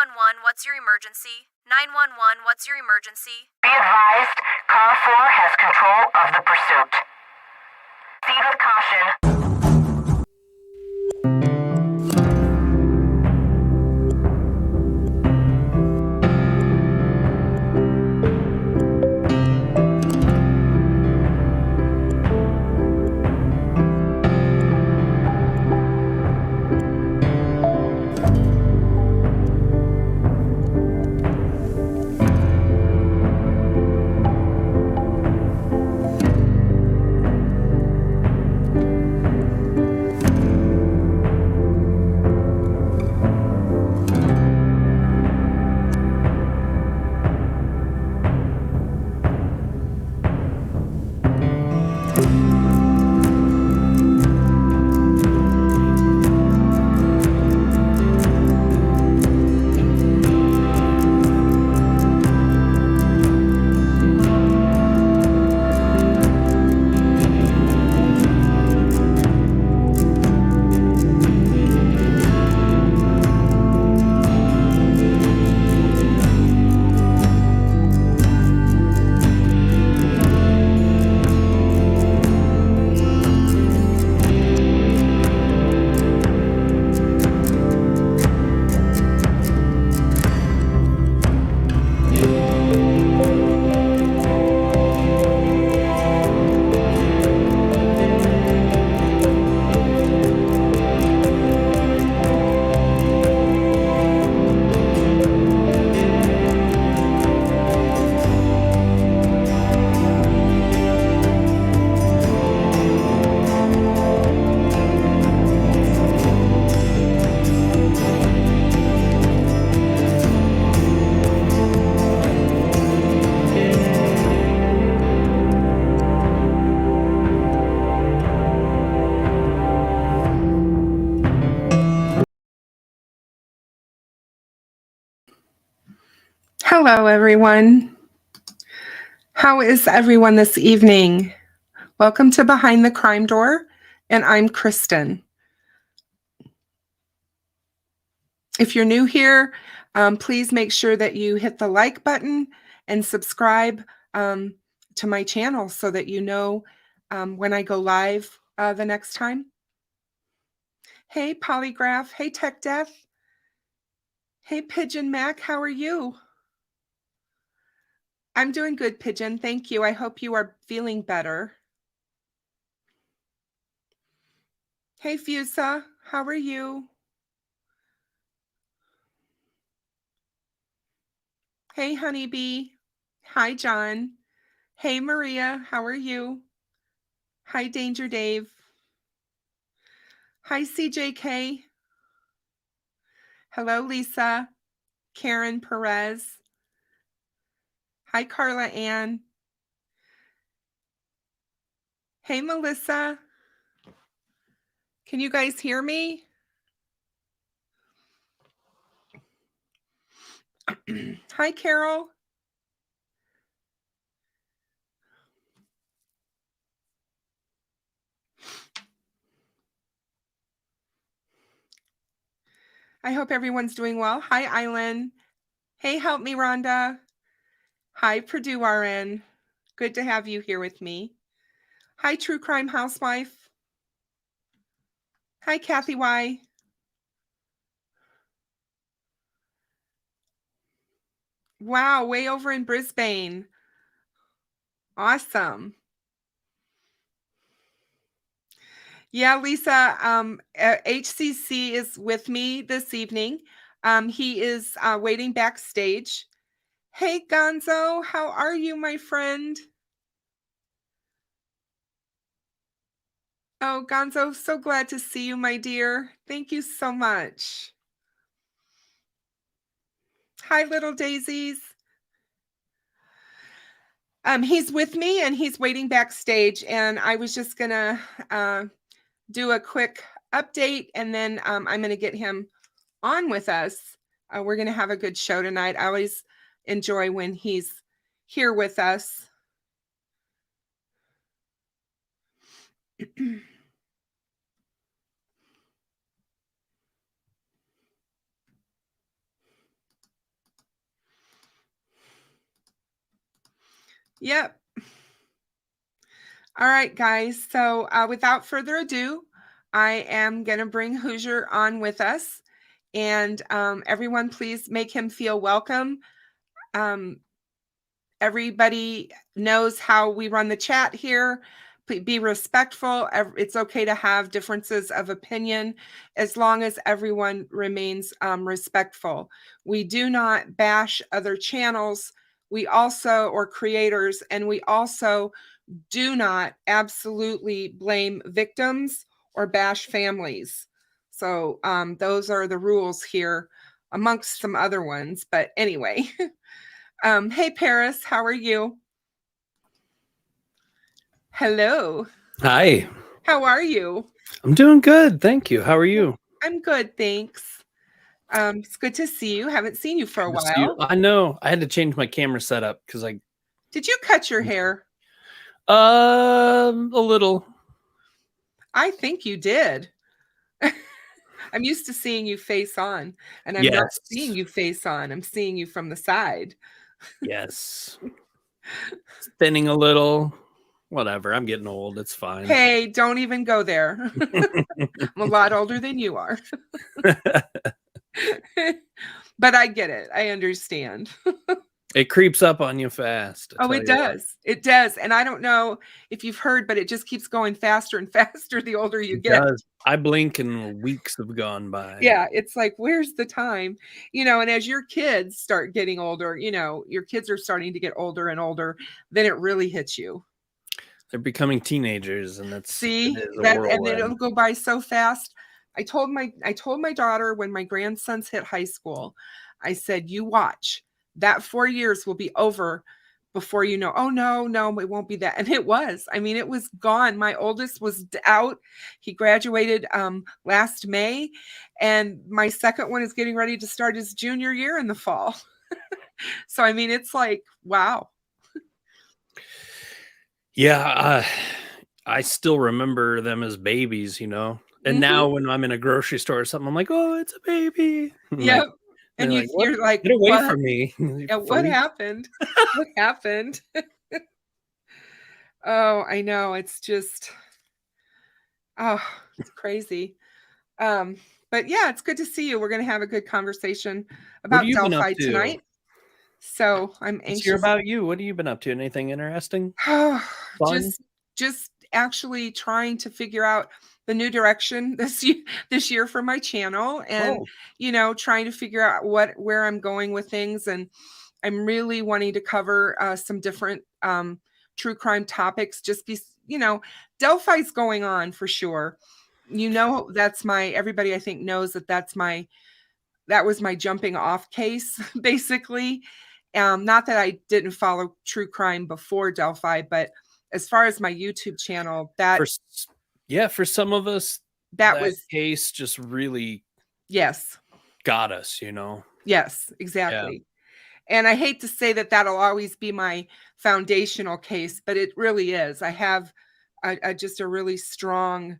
911, what's your emergency? 911, what's your emergency? Be advised, Car 4 has control of the pursuit. Proceed with caution. Hello, everyone. How is everyone this evening? Welcome to Behind the Crime Door, and I'm Kristen. If you're new here, please make sure that you hit the like button and subscribe to my channel so that you know when I go live the next time. Hey, Polygraph. Hey, Tech Death. Hey, Pigeon Mac. How are you? I'm doing good, Pigeon. Thank you. I hope you are feeling better. Hey, Fusa. How are you? Hey, Honeybee. Hi, John. Hey, Maria. How are you? Hi, Danger Dave. Hi, CJK. Hello, Lisa. Karen Perez. Hi, Carla Ann. Hey, Melissa. Can you guys hear me? Hi, Carol. I hope everyone's doing well. Hi, Island. Hey, help me, Rhonda. Hi, Purdue RN. Good to have you here with me. Hi, True Crime Housewife. Hi, Kathy Y. Wow, way over in Brisbane. Awesome. Yeah, Lisa, HCC is with me this evening. He is waiting backstage. Hey, GonZo, how are you, my friend? Oh, GonZo, so glad to see you, my dear. Thank you so much. Hi, little daisies. He's with me and he's waiting backstage, and I was just gonna do a quick update, and then I'm gonna get him on with us. We're gonna have a good show tonight. I always enjoy when he's here with us. Yep. All right, guys. So without further ado, I am going to bring Hoosier on with us. And everyone, please make him feel welcome. Everybody knows how we run the chat here. Be respectful. It's okay to have differences of opinion as long as everyone remains respectful. We do not bash other channels. We also, or creators, and we also do not absolutely blame victims or bash families. So those are the rules here amongst some other ones. But anyway, hey, Paris, how are you? Hello. Hi. How are you? I'm doing good. Thank you. How are you? I'm good, thanks. It's good to see you. Haven't seen you for a while. I know. I had to change my camera setup because Did you cut your hair? a little. I think you did. I'm used to seeing you face on, and I'm not seeing you face on. I'm seeing you from the side. Yes. Thinning a little. Whatever. I'm getting old. It's fine. Hey, don't even go there. I'm a lot older than you are. But I get it. I understand. It creeps up on you fast. Oh, it does. It does. And I don't know if you've heard, but it just keeps going faster and faster the older you get. Does. I blink and weeks have gone by. Yeah, it's like, where's the time? And as your kids start getting older, your kids are starting to get older and older, then it really hits you. They're becoming teenagers, and and then it'll go by so fast. I told my daughter when my grandsons hit high school, I said, you watch, that 4 years will be over before you know, oh no, it won't be that. And it was. I mean, it was gone. My oldest was out. He graduated last May, and my second one is getting ready to start his junior year in the fall. So, I mean, it's like, wow. Yeah, I still remember them as babies, And now when I'm in a grocery store or something, I'm like, oh, it's a baby. Yep. And you're like, get away from me. Yeah, what happened? What happened? Oh, I know. It's just, it's crazy. But yeah, it's good to see you. We're going to have a good conversation about Delphi tonight. So I'm anxious. Let's hear about you. What have you been up to? Anything interesting? Just actually trying to figure out the new direction this year for my channel, and trying to figure out where I'm going with things. And I'm really wanting to cover some different true crime topics. Delphi's going on for sure. That's everybody I think knows that was my jumping off case, basically. Not that I didn't follow true crime before Delphi, but as far as my YouTube channel, for some of us, that case just really got us, Yes, exactly. Yeah. And I hate to say that that'll always be my foundational case, but it really is. I have just a really strong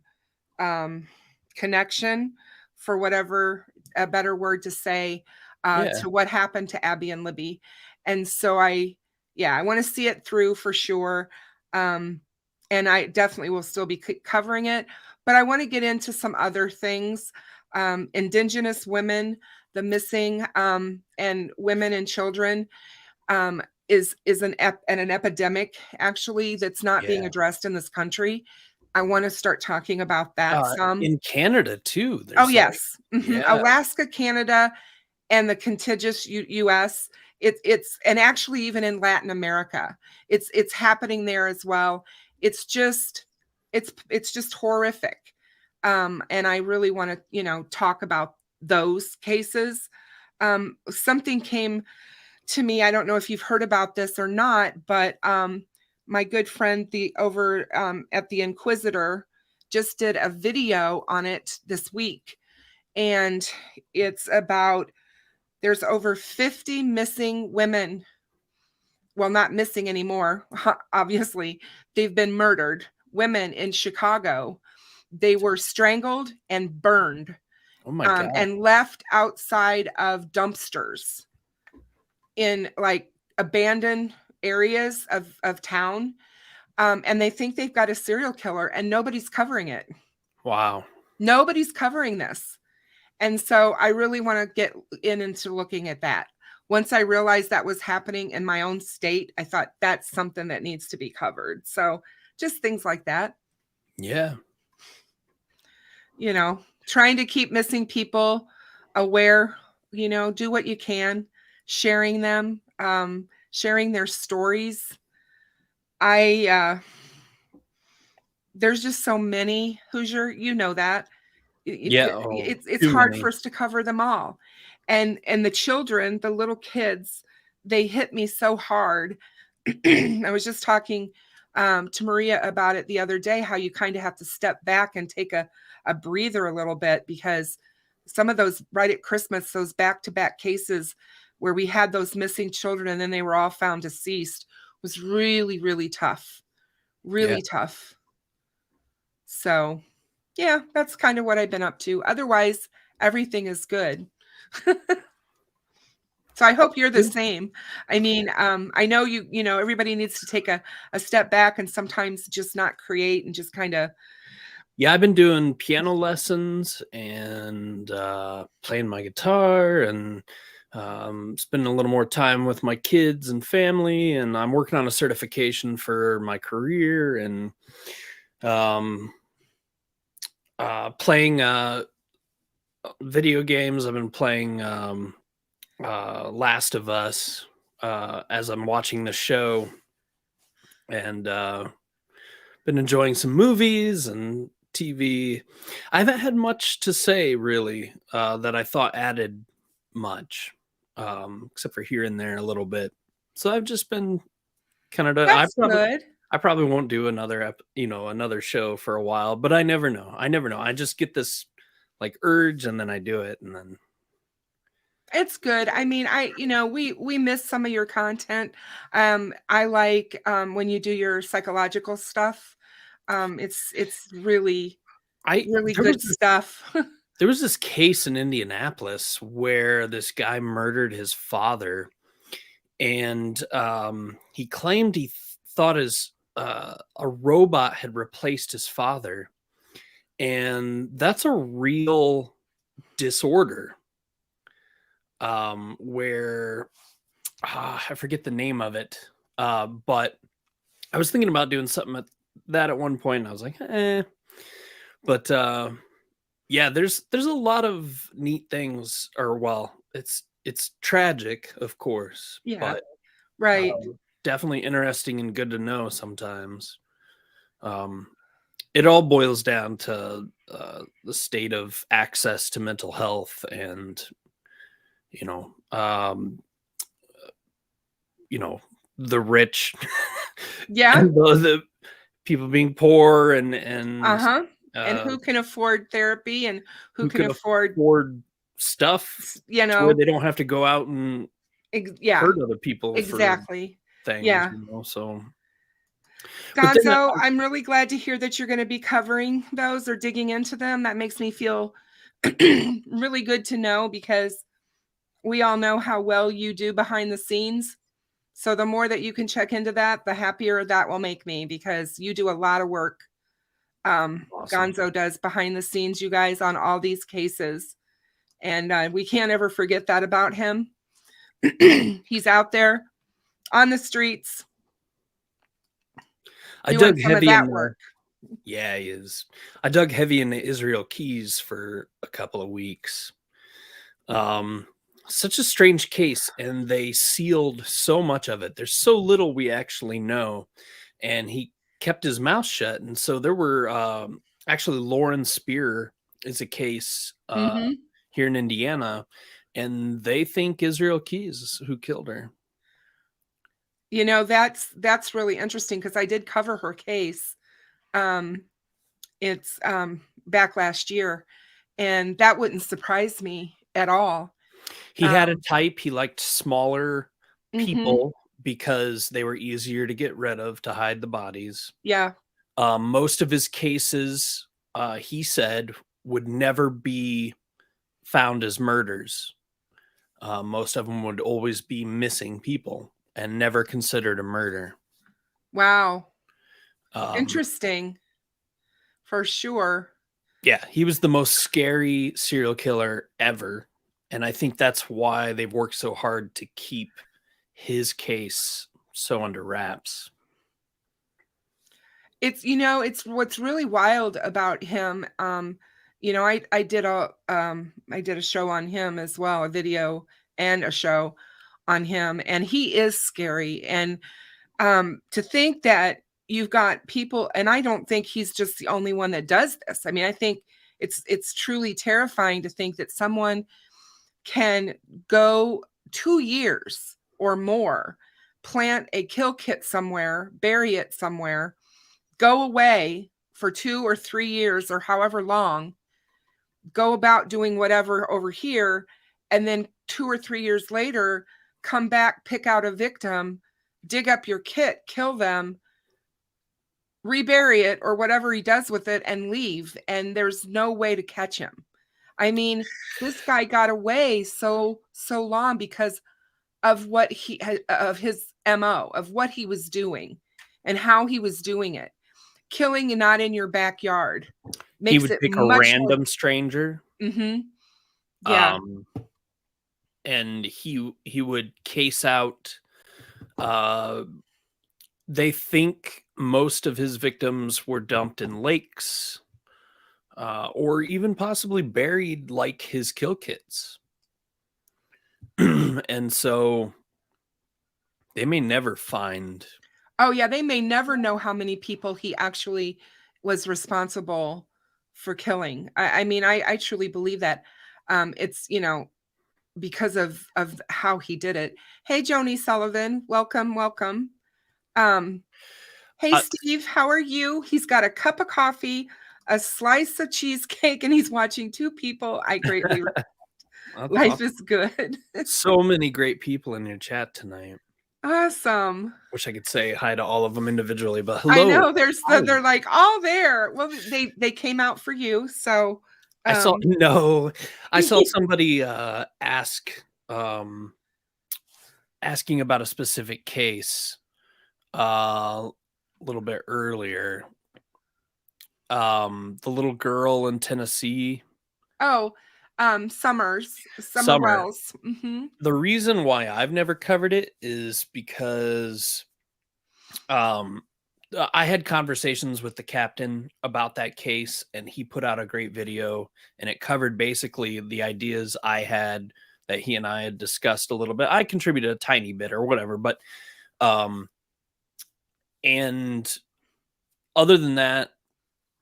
connection, for whatever a better word to say, to what happened to Abby and Libby. And so I want to see it through for sure. And I definitely will still be covering it, but I want to get into some other things. Indigenous women, the missing and women and children is an epidemic, actually, that's not being addressed in this country. I want to start talking about that some. In Canada too. Yes. Alaska, Canada, and the contiguous U.S. It's and actually even in Latin America, it's happening there as well. It's just horrific. And I really want to, talk about those cases. Something came to me. I don't know if you've heard about this or not, but my good friend over at the Inquisitor just did a video on it this week. And it's about, there's over 50 missing women. Well, not missing anymore, obviously. They've been murdered. Women in Chicago. They were strangled and burned. Oh my God. And left outside of dumpsters in like abandoned areas of town, and they think they've got a serial killer, and nobody's covering it. Wow. Nobody's covering this. And so I really want to get into looking at that. Once I realized that was happening in my own state, I thought that's something that needs to be covered. So just things like that. Yeah. You know, trying to keep missing people aware, you know, do what you can, sharing them, sharing their stories. There's just so many, Hoosier, you know that. Yeah. Oh, It's too hard many. for us to cover them all. And the children, the little kids, they hit me so hard. I was just talking to Maria about it the other day, how you kind of have to step back and take a breather a little bit, because some of those right at Christmas, those back-to-back cases where we had those missing children and then they were all found deceased, was really, really tough. Really tough. So yeah, that's kind of what I've been up to. Otherwise, everything is good. So I hope you're the same. I mean, I know you know, everybody needs to take a step back and sometimes just not create and just kind of. Yeah, I've been doing piano lessons and playing my guitar and spending a little more time with my kids and family. And I'm working on a certification for my career and playing video games. I've been playing Last of Us as I'm watching the show, and been enjoying some movies and TV. I haven't had much to say really that I thought added much, except for here and there a little bit. So I've just been kind of. That's good. I probably won't do another show for a while, but I never know. I just get this like urge, and then I do it, and then It's good. I mean, we miss some of your content. I like when you do your psychological stuff. It's really really good stuff. There was this case in Indianapolis where this guy murdered his father, and he claimed he thought a robot had replaced his father, and that's a real disorder. Where I forget the name of it, but I was thinking about doing something at one point, and I was like, but yeah, there's a lot of neat things, or well, it's tragic, of course, Yeah, but right. definitely interesting and good to know sometimes. It all boils down to the state of access to mental health, and the rich, Yeah. and the people being poor, and And who can afford therapy and who can afford stuff, you to know, where they don't have to go out and yeah, hurt other people exactly. for things. Yeah. So but then GonZo, I'm really glad to hear that you're going to be covering those or digging into them. That makes me feel really good to know, because we all know how well you do behind the scenes. So the more that you can check into that, the happier that will make me, because you do a lot of work. Awesome. GonZo does behind the scenes, you guys, on all these cases. And we can't ever forget that about him. He's out there on the streets. I dug heavy in work. Yeah, he is. I dug heavy in the Israel Keys for a couple of weeks. Such a strange case, and they sealed so much of it. There's so little we actually know, and he kept his mouth shut. And so there were actually Lauren Spear is a case here in Indiana, and they think Israel Keys is who killed her. You know, that's really interesting, because I did cover her case. It's back last year, and that wouldn't surprise me at all. He had a type. He liked smaller people because they were easier to get rid of, to hide the bodies. Yeah. Most of his cases, he said, would never be found as murders. Most of them would always be missing people. and never considered a murder. Wow. Um, Interesting. For sure. Yeah, he was the most scary serial killer ever. And I think that's why they've worked so hard to keep his case so under wraps. It's, it's what's really wild about him. I did a show on him as well, a video and a show on him, and he is scary. And to think that you've got people, and I don't think he's just the only one that does this. I mean, I think it's truly terrifying to think that someone can go 2 years or more, plant a kill kit somewhere, bury it somewhere, go away for 2 or 3 years or however long, go about doing whatever over here, and then 2 or 3 years later, come back, pick out a victim, dig up your kit, kill them, rebury it or whatever he does with it, and leave. And there's no way to catch him. I mean, this guy got away so long because of what of his MO, of what he was doing and how he was doing it. Killing and not in your backyard makes He would it pick a much random more... stranger. Mm-hmm. Yeah. And he would case out. They think most of his victims were dumped in lakes, or even possibly buried like his kill kits. And so they may never find. Oh, yeah. They may never know how many people he actually was responsible for killing. I mean, I truly believe that. It's, because of how he did it. Hey, Joni Sullivan. Welcome. Hey, Steve, how are you? He's got a cup of coffee, a slice of cheesecake, and he's watching 2 people I greatly respect. Life awesome. is good. So many great people in your chat tonight. Awesome. Wish I could say hi to all of them individually, but hello. I know they're like all there. Well, they came out for you, so I saw somebody asking about a specific case a little bit earlier. The little girl in Tennessee. Oh, Summer Wells. Mm-hmm. The reason why I've never covered it is because I had conversations with the captain about that case, and he put out a great video, and it covered basically the ideas I had that he and I had discussed a little bit. I contributed a tiny bit or whatever, but and other than that,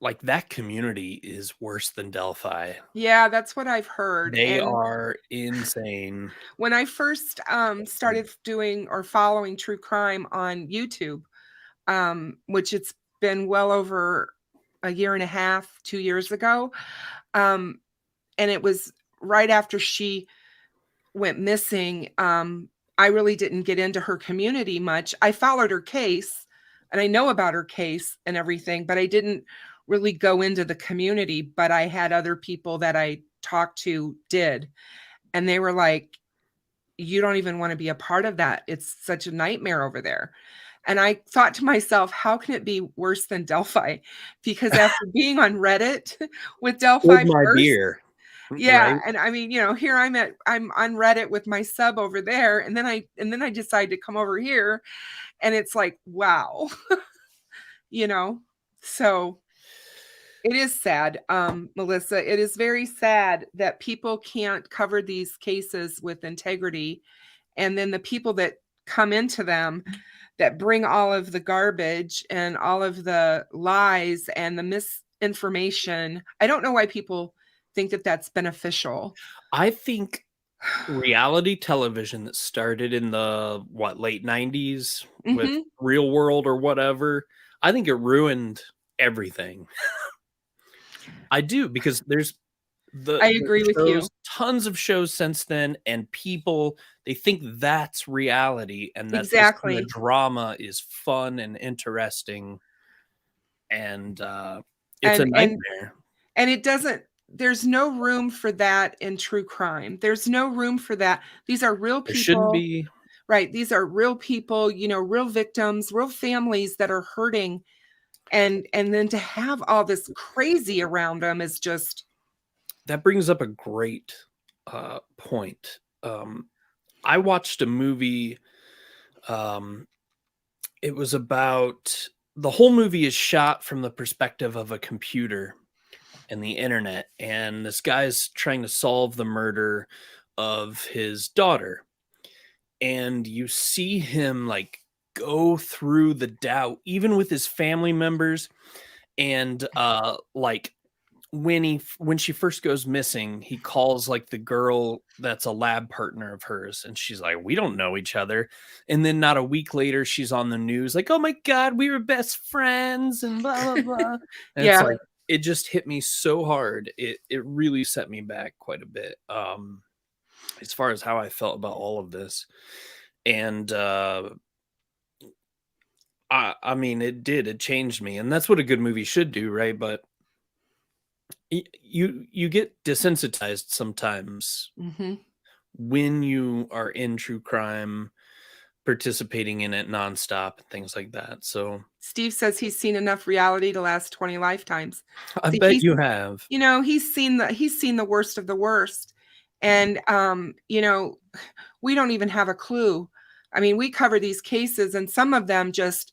like, that community is worse than Delphi. Yeah, that's what I've heard. They are insane. When I first started doing or following true crime on YouTube, which it's been well over a year and a half, 2 years ago. And it was right after she went missing. I really didn't get into her community much. I followed her case and I know about her case and everything, but I didn't really go into the community. But I had other people that I talked to did. And they were like, you don't even want to be a part of that. It's such a nightmare over there. And I thought to myself, how can it be worse than Delphi? Because after being on Reddit with Delphi first, beer. Yeah. Right? And I mean, here I'm on Reddit with my sub over there. And then I decided to come over here, and it's like, wow. So it is sad, Melissa. It is very sad that people can't cover these cases with integrity. And then the people that come into them, that bring all of the garbage and all of the lies and the misinformation. I don't know why people think that that's beneficial. I think reality television that started in the late 90s with Real World or whatever, I think it ruined everything. I do, because I agree with you. Tons of shows since then, and people, they think that's reality, and that exactly. The drama is fun and interesting, and it's a nightmare. And it doesn't. There's no room for that in true crime. There's no room for that. These are real people. There shouldn't be. Right. These are real people, real victims, real families that are hurting. And then to have all this crazy around them is just. That brings up a great point. I watched a movie. It was about, the whole movie is shot from the perspective of a computer and the internet. And this guy's trying to solve the murder of his daughter. And you see him like go through the doubt, even with his family members. And like when she first goes missing, he calls like the girl that's a lab partner of hers, and she's like, we don't know each other. And then not a week later, she's on the news like, oh my god, we were best friends and blah blah blah. And it's Yeah. like, it just hit me so hard. It really set me back quite a bit, as far as how I felt about all of this. And I mean, it changed me, and that's what a good movie should do, right? But you get desensitized sometimes Mhm. when you are in true crime, participating in it nonstop and things like that. So Steve says he's seen enough reality to last 20 lifetimes. I See, bet you have. he's seen the worst of the worst. And we don't even have a clue. I mean, we cover these cases and some of them just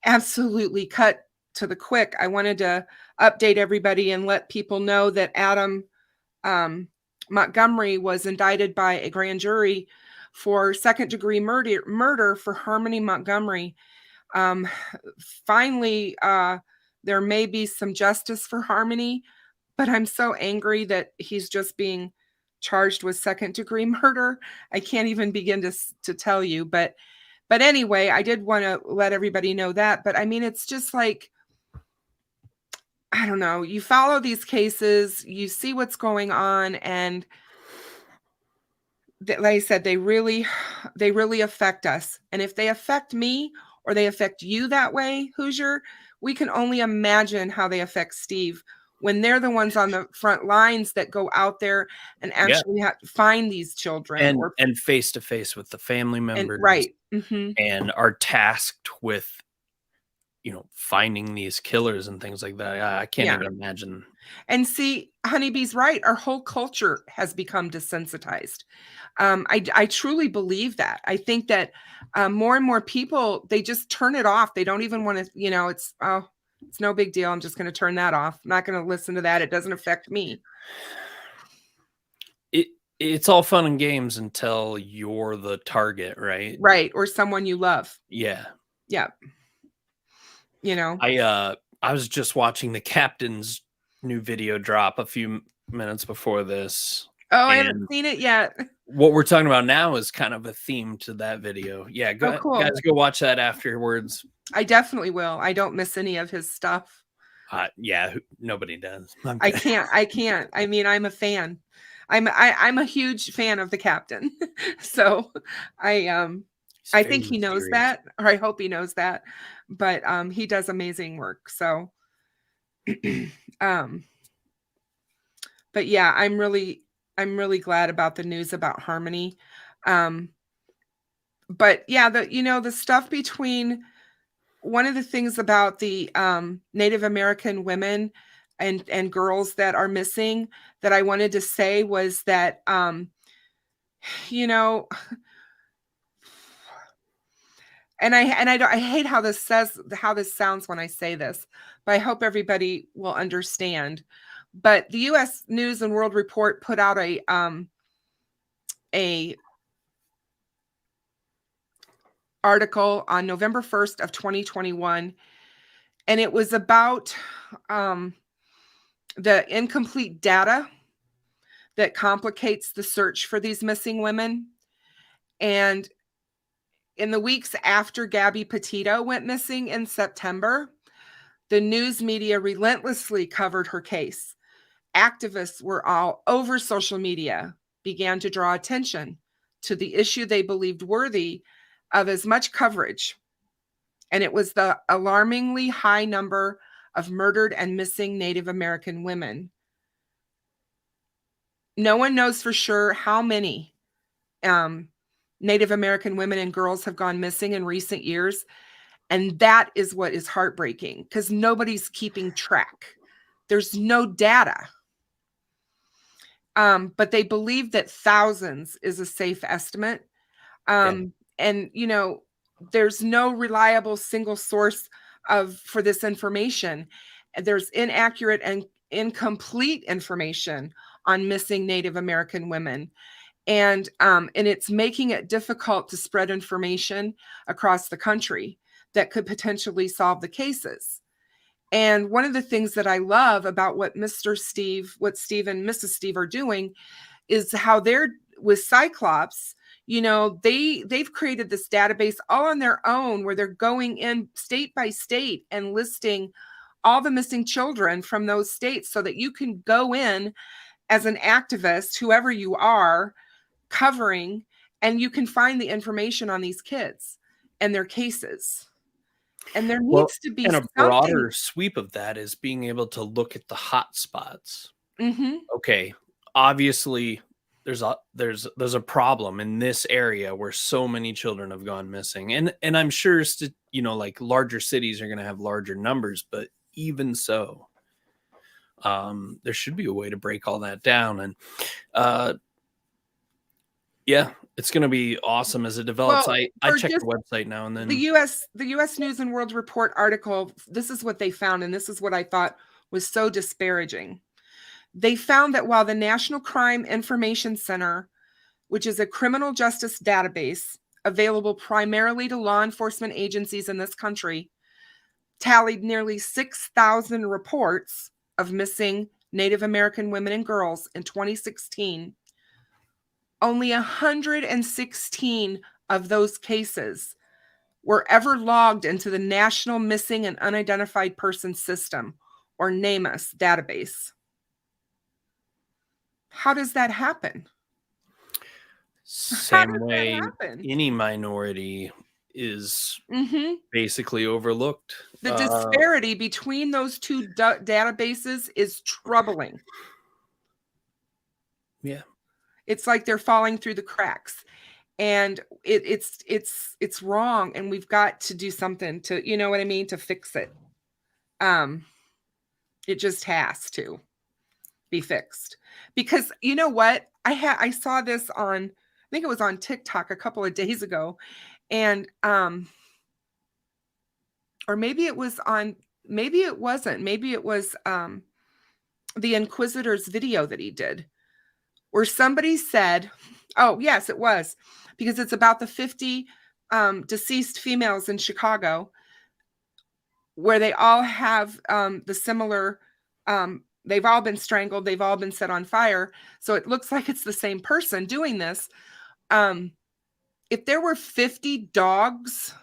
absolutely cut to the quick. I wanted to update everybody and let people know that Adam Montgomery was indicted by a grand jury for second-degree murder for Harmony Montgomery. Finally, there may be some justice for Harmony, but I'm so angry that he's just being charged with second-degree murder. I can't even begin to tell you, but anyway, I did want to let everybody know that. But I mean, it's just like, I don't know. You follow these cases, you see what's going on, and like I said, they really affect us. And if they affect me or they affect you that way, Hoosier, we can only imagine how they affect Steve when they're the ones on the front lines that go out there and actually have to find these children And face to face with the family members, right. Mm-hmm. and are tasked with, finding these killers and things like that. I can't even imagine. And see, Honeybee's right. Our whole culture has become desensitized. I truly believe that. I think that more and more people, they just turn it off. They don't even want to, it's no big deal. I'm just going to turn that off. I'm not going to listen to that. It doesn't affect me. It's all fun and games until you're the target, right? Right. Or someone you love. Yeah. Yeah. I was just watching the captain's new video drop a few minutes before this. Oh, I haven't seen it yet. What we're talking about now is kind of a theme to that video. Yeah, cool. Guys, go watch that afterwards. I definitely will. I don't miss any of his stuff. Yeah, nobody does. I can't. I mean, I'm a fan. I'm a huge fan of the captain. So I think he knows that, or I hope he knows that. But he does amazing work. So but yeah, I'm really glad about the news about Harmony. But yeah, the stuff between, one of the things about the Native American women and girls that are missing that I wanted to say was that and I hate how this sounds when I say this, but I hope everybody will understand. But the U.S. News and World Report put out a article on November 1st of 2021, and it was about the incomplete data that complicates the search for these missing women. And in the weeks after Gabby Petito went missing in September, the news media relentlessly covered her case. Activists were all over social media, began to draw attention to the issue they believed worthy of as much coverage. And it was the alarmingly high number of murdered and missing Native American women. No one knows for sure how many. Native American women and girls have gone missing in recent years. And that is what is heartbreaking, because nobody's keeping track. There's no data. But they believe that thousands is a safe estimate. And, you know, there's no reliable single source for this information. There's inaccurate and incomplete information on missing Native American women. And it's making it difficult to spread information across the country that could potentially solve the cases. And one of the things that I love about what Steve and Mrs. Steve are doing is how they're with Cyclops. You know, they've created this database all on their own, where they're going in state by state and listing all the missing children from those states, so that you can go in as an activist, whoever you are, covering, and you can find the information on these kids and their cases. And there needs to be a broader sweep of that is being able to look at the hot spots. Mm-hmm. Okay, obviously there's a problem in this area where so many children have gone missing, and I'm sure you know, like, larger cities are going to have larger numbers, but even so, there should be a way to break all that down. And yeah, it's going to be awesome as it develops. Well, I check the website now and then. The U.S. News and World Report article, this is what they found, and this is what I thought was so disparaging. They found that while the National Crime Information Center, which is a criminal justice database available primarily to law enforcement agencies in this country, tallied nearly 6,000 reports of missing Native American women and girls in 2016, only 116 of those cases were ever logged into the National Missing and Unidentified Persons System, or NamUs database. How does that happen? Same way any minority is basically overlooked. The disparity between those two databases is troubling. Yeah. It's like they're falling through the cracks, and it's wrong. And we've got to do something to, you know what I mean, to fix it. It just has to be fixed, because you know what? I saw this on, I think it was on TikTok a couple of days ago, and or maybe it was on, maybe it wasn't, maybe it was the Inquisitor's video that he did, where somebody said, oh yes, it was, because it's about the 50 deceased females in Chicago, where they all have the similar, they've all been strangled, they've all been set on fire. So it looks like it's the same person doing this. If there were 50 dogs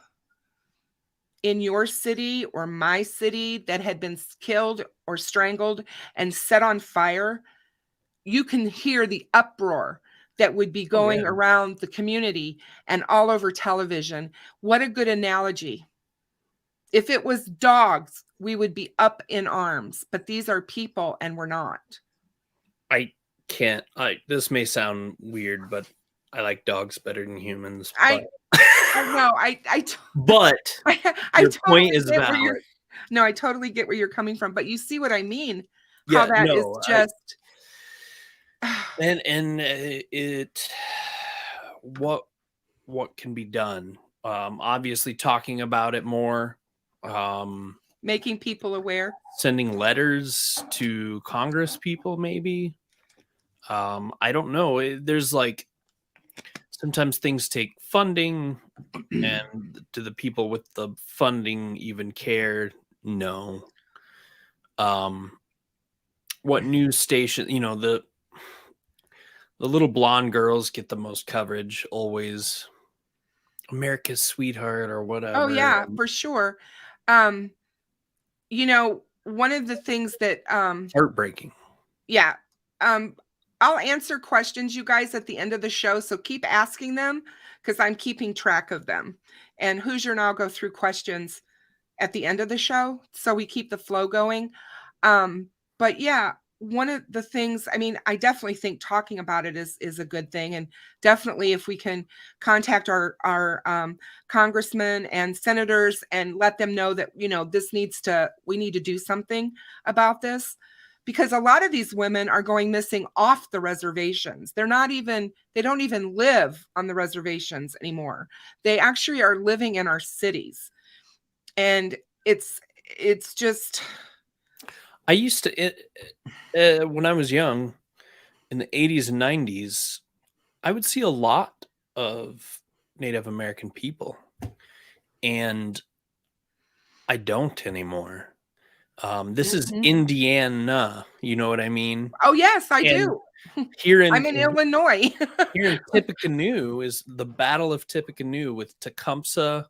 in your city or my city that had been killed or strangled and set on fire, you can hear the uproar that would be going around the community and all over television. What a good analogy. If it was dogs, we would be up in arms, but these are people and we're not. This may sound weird, but I like dogs better than humans. But your point is valid. No, I totally get where you're coming from, but you see what I mean? How that is just... what can be done? Obviously talking about it more, making people aware, sending letters to Congress people, maybe. I don't know. There's like, sometimes things take funding, and do the people with the funding even care? No. What news station, you know, the little blonde girls get the most coverage always. America's Sweetheart or whatever. Oh yeah, for sure. You know, one of the things that heartbreaking. Yeah. I'll answer questions, you guys, at the end of the show, so keep asking them, because I'm keeping track of them. And Hoosier and I'll go through questions at the end of the show, so we keep the flow going. But yeah, one of the things, I mean, I definitely think talking about it is a good thing, and definitely if we can contact our congressmen and senators and let them know that, you know, we need to do something about this, because a lot of these women are going missing off the reservations. They don't even live on the reservations anymore. They actually are living in our cities, and it's just. I used to, when I was young, in the 80s and 90s, I would see a lot of Native American people, and I don't anymore. This is Mhm. Indiana, you know what I mean? Oh yes, I And do. here I'm in Illinois. here in Tippecanoe is the Battle of Tippecanoe with Tecumseh.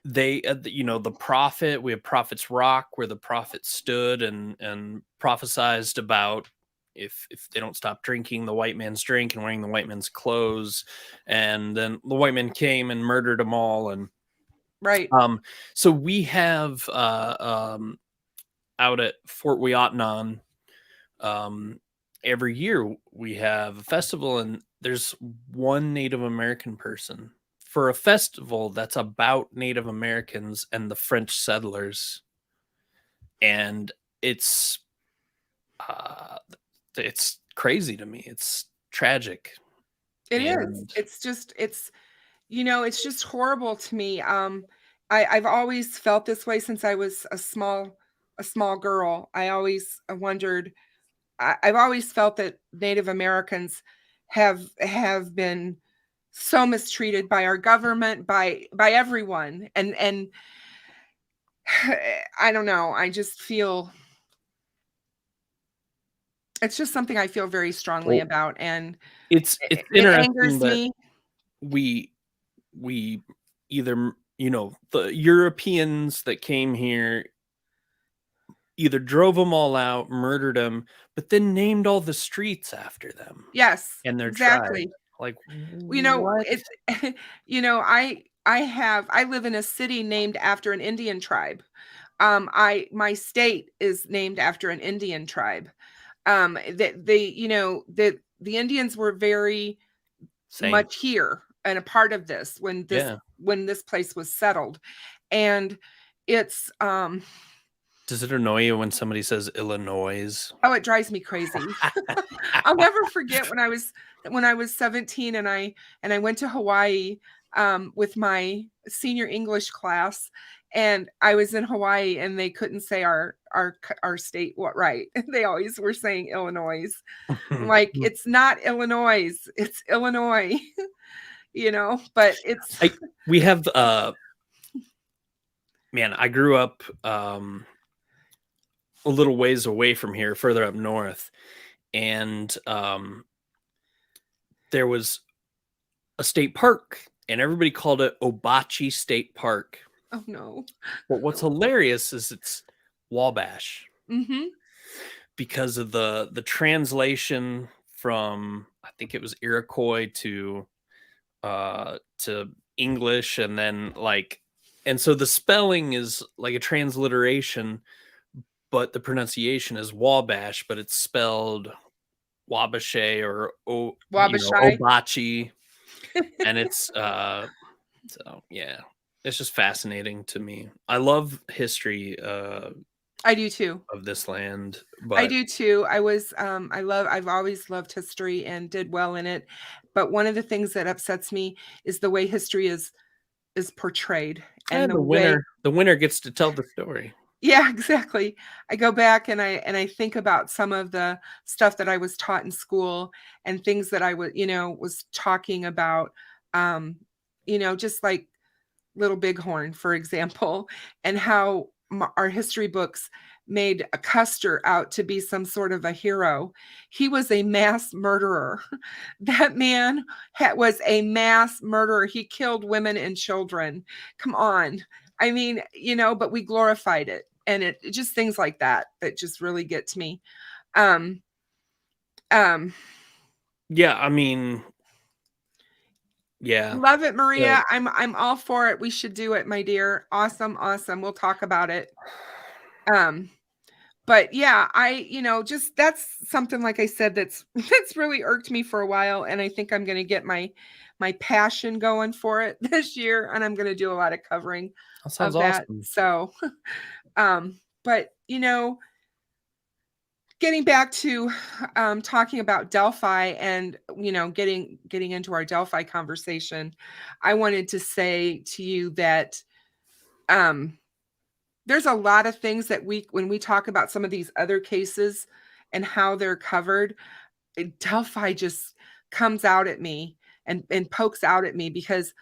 They, you know, the prophet. We have Prophet's Rock, where the prophet stood and prophesized about if they don't stop drinking the white man's drink and wearing the white man's clothes, and then the white men came and murdered them all. And Right. so we have out at Fort Weotnon, every year we have a festival, and there's one Native American person for a festival that's about Native Americans and the French settlers. And it's crazy to me. It's tragic. It is. And It's just horrible to me. I've always felt this way since I was a small girl. I always wondered. I've always felt that Native Americans have been so mistreated by our government, by everyone, and I don't know. I just feel it's just something I feel very strongly well, about, and it's it interesting angers that me. we either, you know, the Europeans that came here either drove them all out, murdered them, but then named all the streets after them Yes, and their tribe. exactly. Like, what? It's I live in a city named after an Indian tribe. My state is named after an Indian tribe. That the Indians were very Same. much here and a part of this Yeah. when this place was settled. And it's Does it annoy you when somebody says Illinois? oh, it drives me crazy. I'll never forget when I was 17 and I went to Hawaii with my senior English class, and I was in Hawaii and they couldn't say our state what right. They always were saying Illinois. I'm like, it's not Illinois, it's Illinois. But it's We have man, I grew up a little ways away from here, further up north, and there was a state park, and everybody called it Obachi State Park. oh no. But what's hilarious is it's Wabash, Mm-hmm. because of the translation from, I think it was Iroquois to English, and then and so the spelling is like a transliteration, but the pronunciation is Wabash, but it's spelled Wabashe or Wabashai. Obachi, and it's so yeah, it's just fascinating to me. I love history I do too. of this land, I but do too. I've always loved history and did well in it. But one of the things that upsets me is the way history is portrayed, and the way. the winner gets to tell the story. Yeah, exactly. I go back and I think about some of the stuff that I was taught in school and things that I was talking about, just like Little Bighorn, for example, and how our history books made a Custer out to be some sort of a hero. He was a mass murderer. That man was a mass murderer. He killed women and children. Come on. I mean, but we glorified it. And it just things like that just really get to me. Yeah, I mean, yeah. Love it, Maria. I'm all for it. We should do it, my dear. Awesome. We'll talk about it. But yeah, just that's something, like I said, that's really irked me for a while, and I think I'm going to get my passion going for it this year, and I'm going to do a lot of covering That sounds of that. awesome. So, but getting back to talking about Delphi and getting into our Delphi conversation, I wanted to say to you that there's a lot of things that when we talk about some of these other cases and how they're covered, Delphi just comes out at me and pokes out at me, because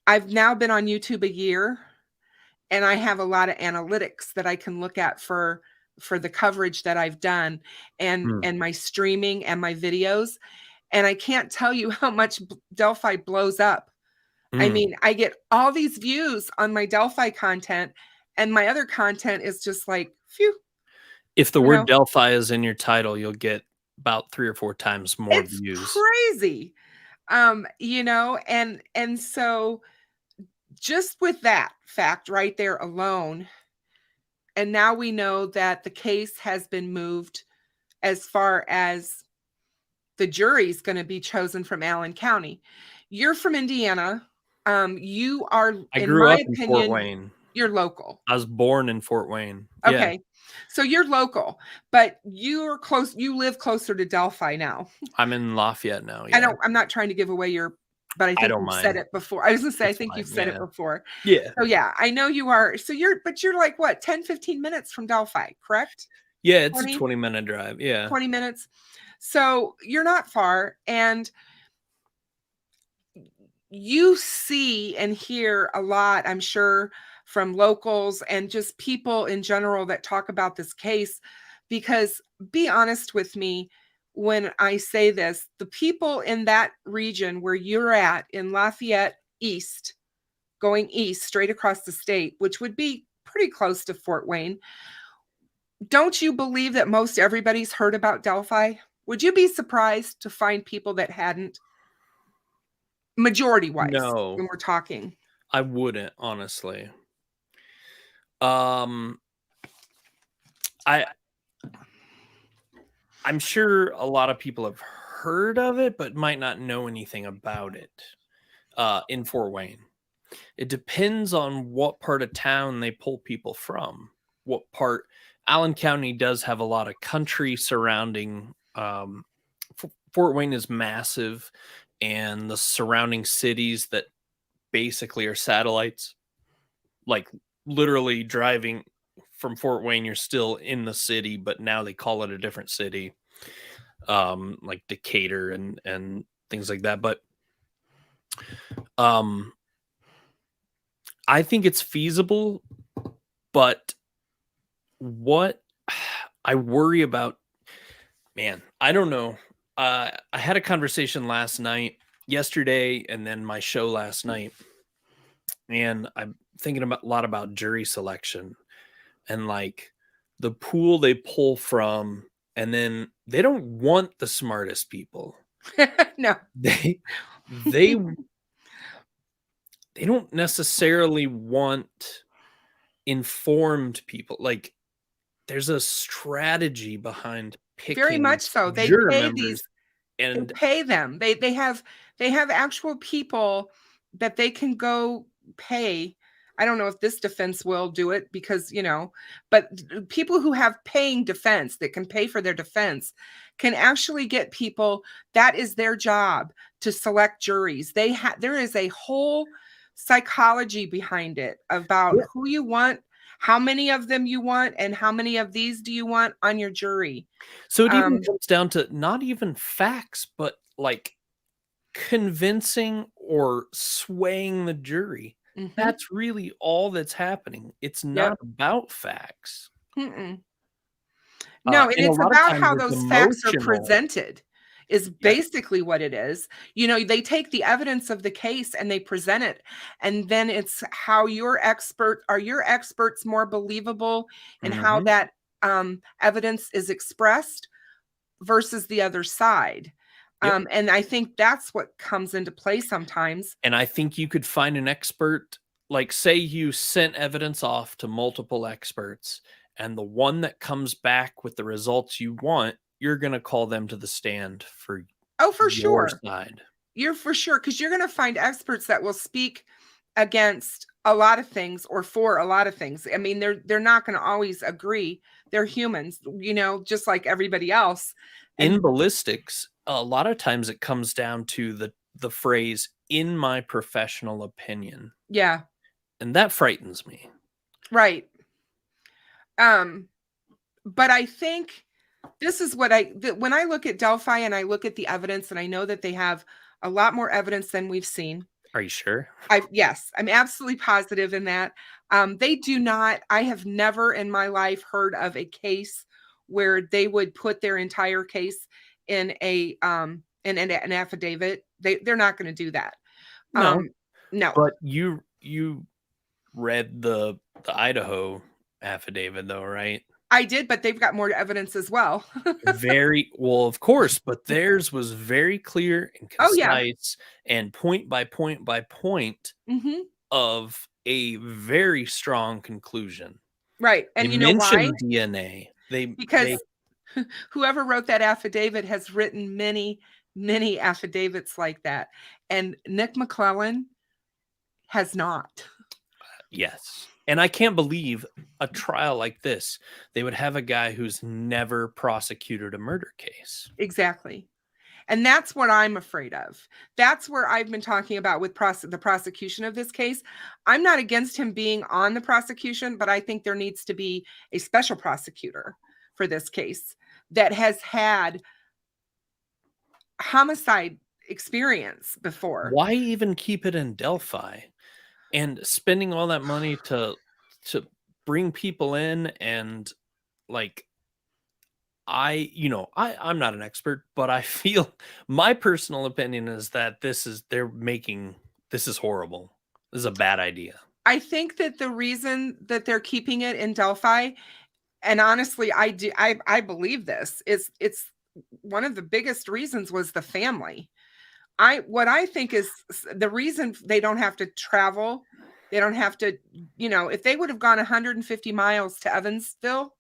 I've now been on YouTube a year, and I have a lot of analytics that I can look at for the coverage that I've done, and my streaming and my videos. And I can't tell you how much Delphi blows up. I mean, I get all these views on my Delphi content, and my other content is just like, phew. If the word Delphi is in your title, you'll get about 3 or 4 times more views. It's crazy. And so just with that fact right there alone, and now we know that the case has been moved as far as the jury's going to be chosen from Allen County. You're from Indiana. You are, I in grew my up in Fort opinion, Wayne. you're local. I was born in Fort Wayne. Okay. Yeah. So you're local, but you're close. You live closer to Delphi now. I'm in Lafayette now. Yeah. I'm not trying to give away but I think don't you've said mind. it before. I was going to say, It's I think fine, you've said it yeah. before. Yeah. So yeah, I know you are. So you're like what, 10, 15 minutes from Delphi, correct? Yeah. It's a 20-minute drive. Yeah. 20 minutes. So you're not far, and you see and hear a lot, I'm sure, from locals and just people in general that talk about this case. Because be honest with me when I say this, the people in that region where you're at in Lafayette East, going east straight across the state, which would be pretty close to Fort Wayne, don't you believe that most everybody's heard about Delphi? Would you be surprised to find people that hadn't? Majority wise, No. when we're talking. I wouldn't, honestly. I'm sure a lot of people have heard of it, but might not know anything about it in Fort Wayne. It depends on what part of town they pull people from. What part. Allen County does have a lot of country surrounding. Fort Wayne is massive, and the surrounding cities that basically are satellites, like literally driving from Fort Wayne, you're still in the city, but now they call it a different city, like Decatur and things like that. But I think it's feasible, but what I worry about, man, I don't know. I had a conversation yesterday, and then my show last night, and I'm thinking a lot about jury selection and like the pool they pull from, and then they don't want the smartest people. No, they don't necessarily want informed people. Like, there's a strategy behind picking. Very much so. They pay these, and they pay them. They have actual people that they can go pay. I don't know if this defense will do it, because but people who have paying defense that can pay for their defense can actually get people. That is their job, to select juries. There is a whole psychology behind it about who you want, how many of them you want, and how many of these do you want on your jury. So it even comes down to not even facts, but like convincing or swaying the jury. Mm-hmm. That's really all that's happening. It's not about facts. No, and it's about how those facts are presented, is basically what it is. They take the evidence of the case and they present it, and then it's how your experts more believable in how that evidence is expressed versus the other side. And I think that's what comes into play sometimes. And I think you could find an expert, like say you sent evidence off to multiple experts, and the one that comes back with the results you want, you're going to call them to the stand for for your sure. side. You're for sure, because you're going to find experts that will speak against a lot of things or for a lot of things. I mean, they're not going to always agree. They're humans, just like everybody else. In And ballistics, a lot of times it comes down to the phrase "in my professional opinion," yeah, and that frightens me. right. But I think this is what when I look at Delphi and I look at the evidence, and I know that they have a lot more evidence than we've seen. Are you sure? Yes, I'm absolutely positive in that. They do not, I have never in my life heard of a case where they would put their entire case in an affidavit. They're not going to do that. No. No. But you read the Idaho affidavit though, right? I did, but they've got more evidence as well. Very well, of course, but theirs was very clear and Oh, yeah. concise and point by point by point hmm of a very strong conclusion. Right. They And you know why? mentioned DNA. Because whoever wrote that affidavit has written many, many affidavits like that. And Nick McClellan has not. Yes. And I can't believe a trial like this, they would have a guy who's never prosecuted a murder case. Exactly. And that's what I'm afraid of. That's where I've been talking about with the prosecution of this case. I'm not against him being on the prosecution, but I think there needs to be a special prosecutor for this case that has had homicide experience before. Why even keep it in Delphi? And spending all that money to bring people in, and like I'm not an expert, but I feel my personal opinion is that this is horrible. This is a bad idea. I think that the reason that they're keeping it in Delphi, and honestly, I believe this, it's one of the biggest reasons was the family. What I think is the reason they don't have to travel, they don't have to, if they would have gone 150 miles to Evansville,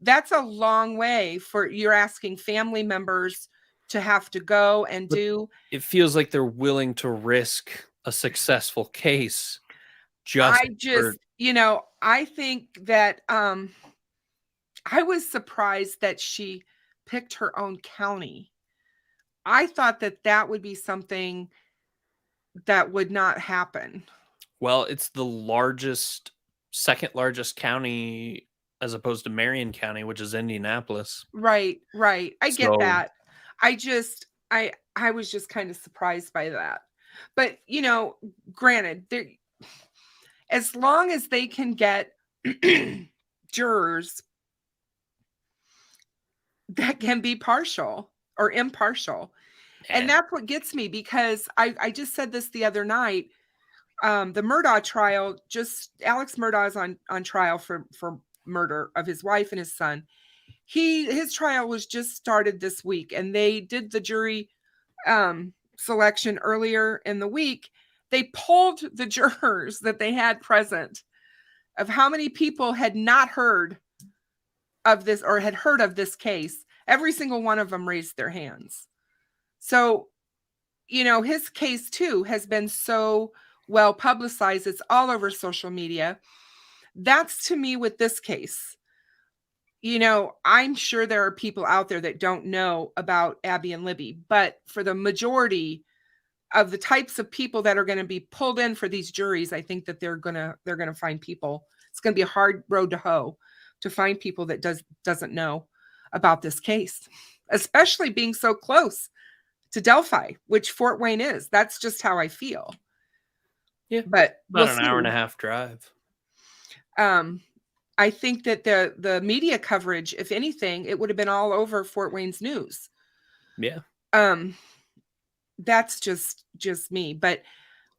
that's a long way you're asking family members to have to go and do. It feels like they're willing to risk a successful case. I think that I was surprised that she picked her own county. I thought that would be something that would not happen. Well, it's the second largest county as opposed to Marion County, which is Indianapolis. Right. I get that. I was just kind of surprised by that. But, granted, as long as they can get jurors that can be partial or impartial. And that's what gets me, because I just said this the other night. The Murdaugh trial, Alex Murdaugh is on trial for murder of his wife and his son. His trial was just started this week, and they did the jury selection earlier in the week. They polled the jurors that they had present of how many people had not heard of this or had heard of this case. Every single one of them raised their hands. So, his case too has been so well publicized. It's all over social media. That's, to me, with this case. I'm sure there are people out there that don't know about Abby and Libby, but for the majority of the types of people that are going to be pulled in for these juries, I think that they're going to find people. It's going to be a hard road to hoe to find people that doesn't know about this case, especially being so close to Delphi, which Fort Wayne is. That's just how I feel. Yeah, but about an hour and a half drive. I think that the media coverage, if anything, it would have been all over Fort Wayne's news. Yeah. That's just me. But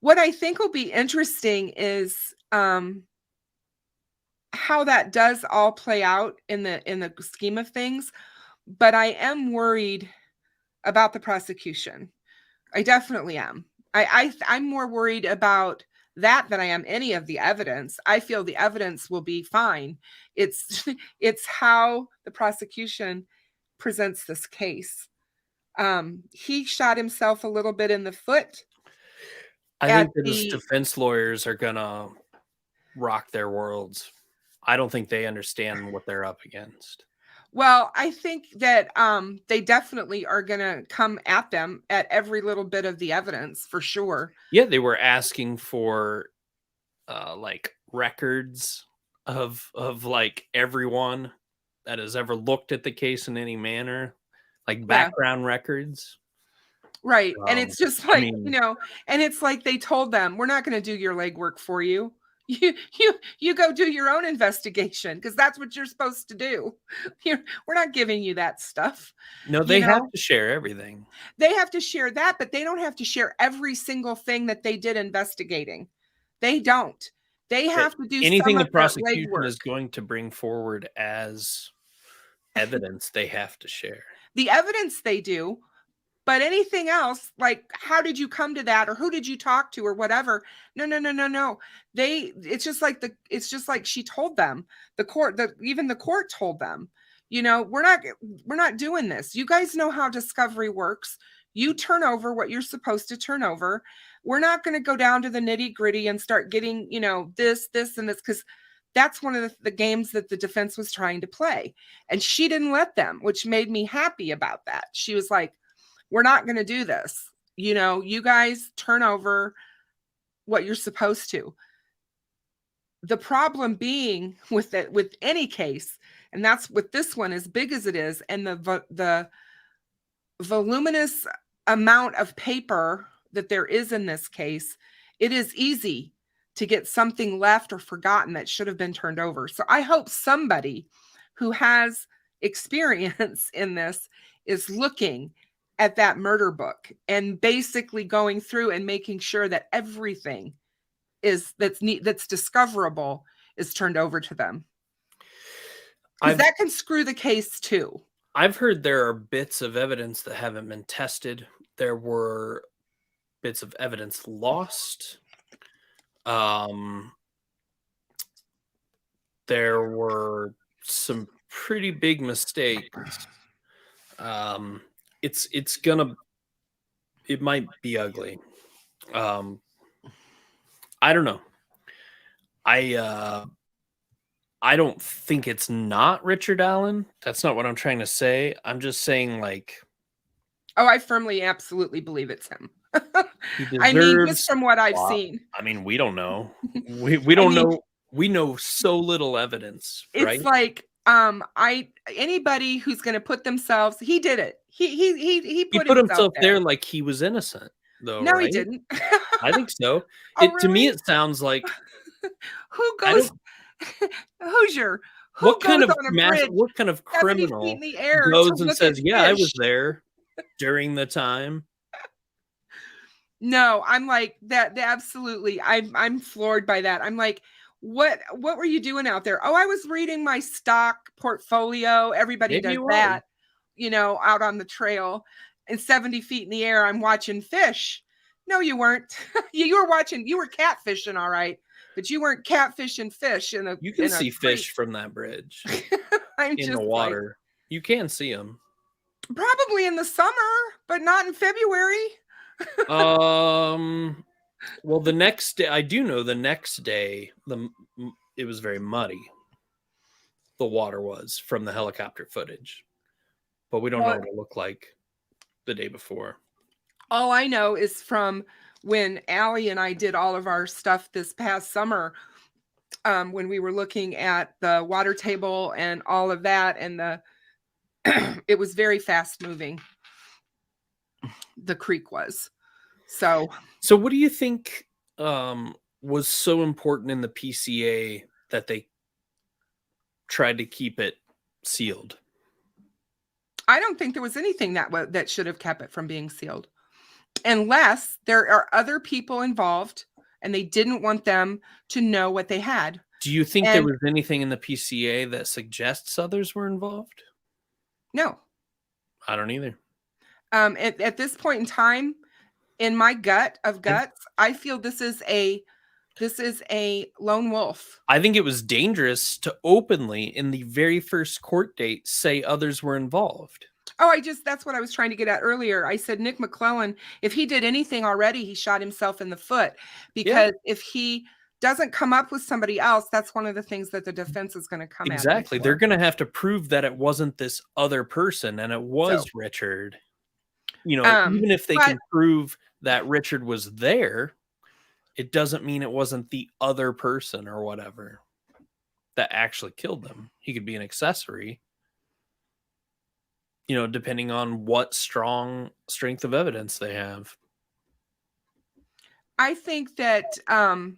what I think will be interesting is how that does all play out in the scheme of things. But I am worried about the prosecution. I definitely am. I'm more worried about that than I am any of the evidence. I feel the evidence will be fine. It's it's how the prosecution presents this case. He shot himself a little bit in the foot. I At think that his the defense lawyers are gonna rock their worlds. I don't think they understand what they're up against. Well, I think that they definitely are going to come at them at every little bit of the evidence for sure. Yeah, they were asking for like records of like everyone that has ever looked at the case in any manner, like Yeah. background records. Right. And it's just like, mean- you know, and it's like they told them, we're not going to do your legwork for you. You go do your own investigation because that's what you're supposed to do. We're not giving you that stuff. No, they You have know? to share everything. They have to share that, but they don't have to share every single thing that they did investigating. They don't. They have to do Anything some the of that prosecution legwork. is going to bring forward as evidence, they have to share. The evidence they do, but anything else, like how did you come to that or who did you talk to or whatever? No. It's just like she told them. Even the court told them, you know, we're not doing this. You guys know how discovery works. You turn over what you're supposed to turn over. We're not going to go down to the nitty-gritty and start getting, you know, this and this, because that's one of the games that the defense was trying to play. And she didn't let them, which made me happy about that. She was like, we're not going to do this. You know, you guys turn over what you're supposed to. The problem being with any case, and that's with this one, as big as it is, and the voluminous amount of paper that there is in this case, it is easy to get something left or forgotten that should have been turned over. So I hope somebody who has experience in this is looking at that murder book and basically going through and making sure that everything that's discoverable is turned over to them. Because that can screw the case too. I've heard there are bits of evidence that haven't been tested. There were bits of evidence lost. There were some pretty big mistakes. It might be ugly. I don't know. I don't think it's not Richard Allen. That's not what I'm trying to say. I'm just saying, like, oh, I firmly, absolutely believe it's him. he I mean, just deserves from what I've a lot. seen. I mean, we don't know. We don't know. We know so little evidence, right? It's like anybody who's going to put themselves, he did it. He put himself there like he was innocent, though. No, right? he didn't. I think so. Oh, To me, really? it sounds like who goes Hoosier? Who what kind goes of on a bridge what kind of 70 feet criminal in the air goes to and look says, at "Yeah, I was fish?" there during the time"? No, I'm like that. Absolutely, I'm floored by that. I'm like, what were you doing out there? Oh, I was reading my stock portfolio. Everybody Maybe does you were. that, you know, out on the trail. And 70 feet in the air, I'm watching fish. No, you weren't. You were catfishing, all right, but you weren't catfishing fish in a. You can in a see creek. fish from that bridge I'm in just the like, water. You can see them. probably in the summer, but not in February. Well, the next day, I do know the next day, it was very muddy. The water was from the helicopter footage, but we don't know what it looked like the day before. All I know is from when Allie and I did all of our stuff this past summer, when we were looking at the water table and all of that, and it was very fast moving. The creek was. So what do you think was so important in the PCA that they tried to keep it sealed? I don't think there was anything that should have kept it from being sealed, unless there are other people involved and they didn't want them to know what they had. Do you think there was anything in the PCA that suggests others were involved? No. I don't either. At this point in time, in my gut of guts, I feel this is a This is a lone wolf. I think it was dangerous to openly, in the very first court date, say others were involved. Oh, that's what I was trying to get at earlier. I said Nick McClellan, if he did anything already, he shot himself in the foot, because if he doesn't come up with somebody else, that's one of the things that the defense is going to come at him Exactly. for. They're going to have to prove that it wasn't this other person and it was Richard. Even if they can prove that Richard was there, it doesn't mean it wasn't the other person or whatever that actually killed them. He could be an accessory, depending on what strength of evidence they have. I think that Can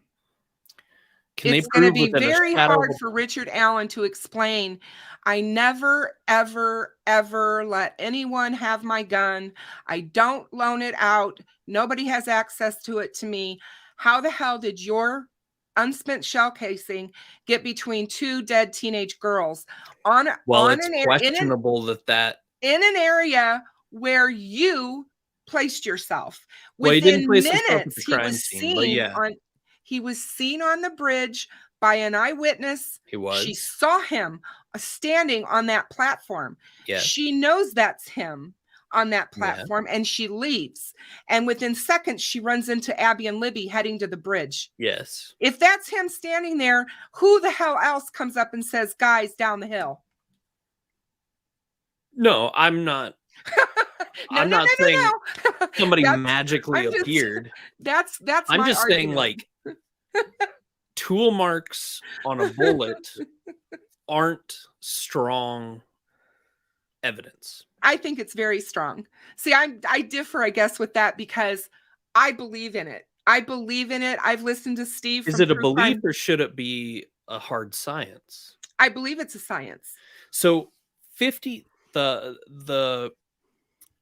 it's going to be very hard for Richard Allen to explain, I never, ever, ever let anyone have my gun. I don't loan it out. Nobody has access to it to me. How the hell did your unspent shell casing get between two dead teenage girls it's questionable that in an area where you placed yourself? Well, Within he didn't place minutes, himself at the crime scene, he was seen on the bridge by an eyewitness. He was. She saw him standing on that platform. Yes. She knows that's him on that platform, and she leaves. And within seconds, she runs into Abby and Libby heading to the bridge. Yes. If that's him standing there, who the hell else comes up and says, guys, down the hill? No, I'm not. I'm not saying somebody magically appeared. That's I'm just saying, like, tool marks on a bullet aren't strong evidence. I think it's very strong. See, I differ, I guess, with that, because I believe in it. I've listened to Steve. Is it a belief or should it be a hard science? I believe it's a science. So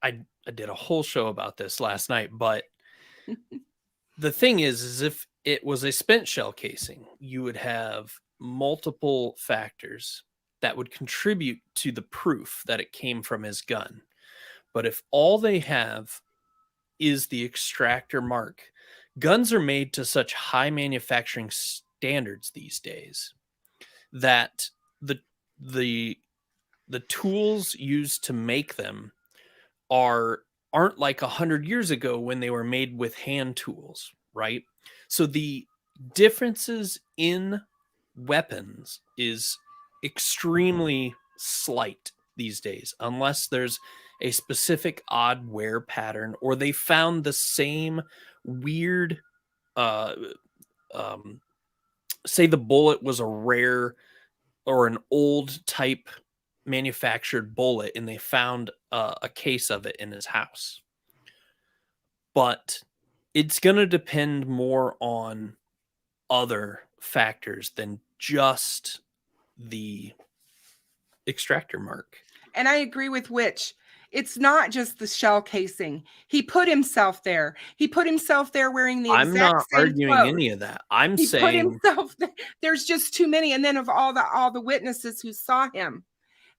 I did a whole show about this last night, but the thing is if it was a spent shell casing, you would have multiple factors that would contribute to the proof that it came from his gun. But if all they have is the extractor mark, guns are made to such high manufacturing standards these days that the tools used to make them aren't like 100 years ago when they were made with hand tools, right? So the differences in weapons is extremely slight these days, unless there's a specific odd wear pattern or they found the same weird say the bullet was a rare or an old type manufactured bullet and they found a case of it in his house. But it's going to depend more on other factors than just the extractor mark. And I agree with Witch. It's not just the shell casing. He put himself there. He put himself there wearing the exact same I'm not arguing clothes. any of that. I'm saying put himself there. There's just too many. And then of all the witnesses who saw him,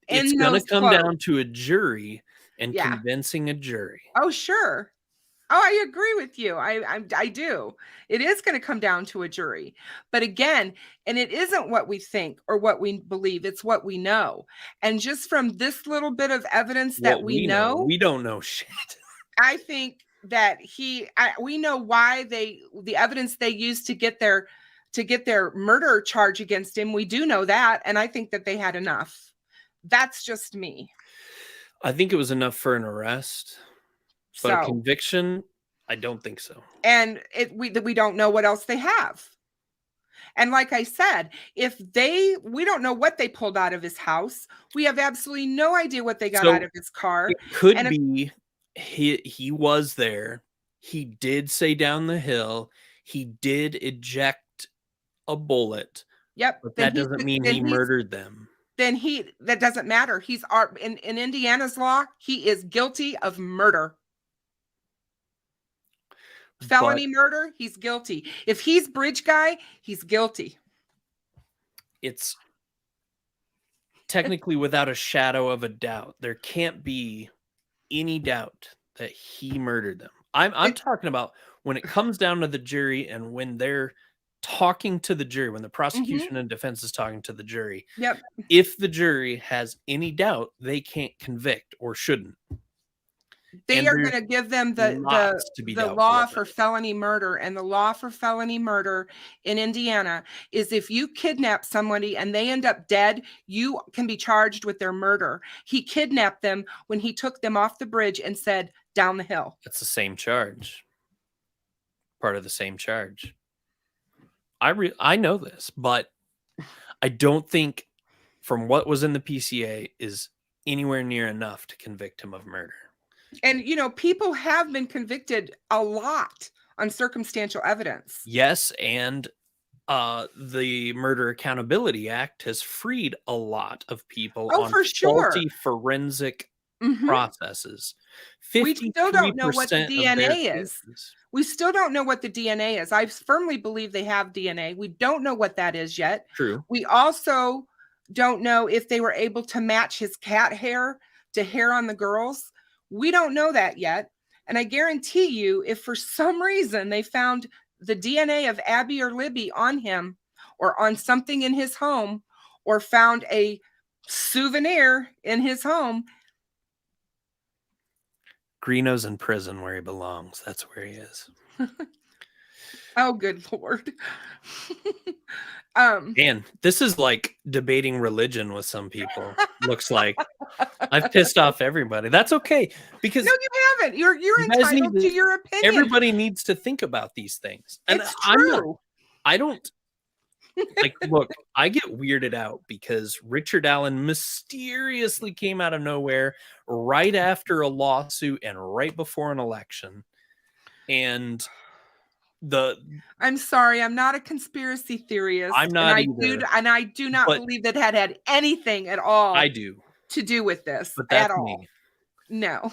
it's going to come down to a jury and convincing a jury. Oh, sure. Oh, I agree with you. I do. It is going to come down to a jury. But again, and it isn't what we think or what we believe. It's what we know. And just from this little bit of evidence that we know, we don't know shit. I think that we know why the evidence they used to get their murder charge against him. We do know that. And I think that they had enough. That's just me. I think it was enough for an arrest. But a conviction, I don't think so. And we don't know what else they have. And like I said, we don't know what they pulled out of his house. We have absolutely no idea what they got out of his car. It could be he was there. He did say down the hill. He did eject a bullet. Yep. But that doesn't mean he murdered them. Then that doesn't matter. He's in Indiana's law, he is guilty of murder. Felony murder, he's guilty. If he's bridge guy, he's guilty. It's technically without a shadow of a doubt. There can't be any doubt that he murdered them. I'm talking about when it comes down to the jury and when they're talking to the jury, when the Mhm. prosecution and defense is talking to the jury, Yep. if the jury has any doubt, they can't convict or shouldn't. They And are there's going to give them lots to be the doubtful law about. for felony murder, and the law for felony murder in Indiana is if you kidnap somebody and they end up dead, you can be charged with their murder. He kidnapped them when he took them off the bridge and said, down the hill. It's the same charge. Part of the same charge. I know this, but I don't think from what was in the PCA is anywhere near enough to convict him of murder. And, you know, people have been convicted a lot on circumstantial evidence. Yes, and the Murder Accountability Act has freed a lot of people Oh, on for sure. faulty forensic Mhm. processes. We still don't know what the 53% of their DNA is. cases. We still don't know what the DNA is. I firmly believe they have DNA. We don't know what that is yet. True. We also don't know if they were able to match his cat hair to hair on the girls. We don't know that yet. And I guarantee you, if for some reason they found the DNA of Abby or Libby on him or on something in his home or found a souvenir in his home, Greeno's in prison where he belongs. That's where he is. oh, good Lord. Man, this is like debating religion with some people. Looks like I've pissed off everybody. That's okay, because No, you haven't. You're you guys entitled need to to- your opinion. everybody needs to think about these things. And It's I'm not, true. I don't like, look, I get weirded out because Richard Allen mysteriously came out of nowhere right after a lawsuit and right before an election. And I'm sorry, I'm not a conspiracy theorist. I'm not either, and I do not but believe that had anything at all I do. to do with this But at that's all. me. No.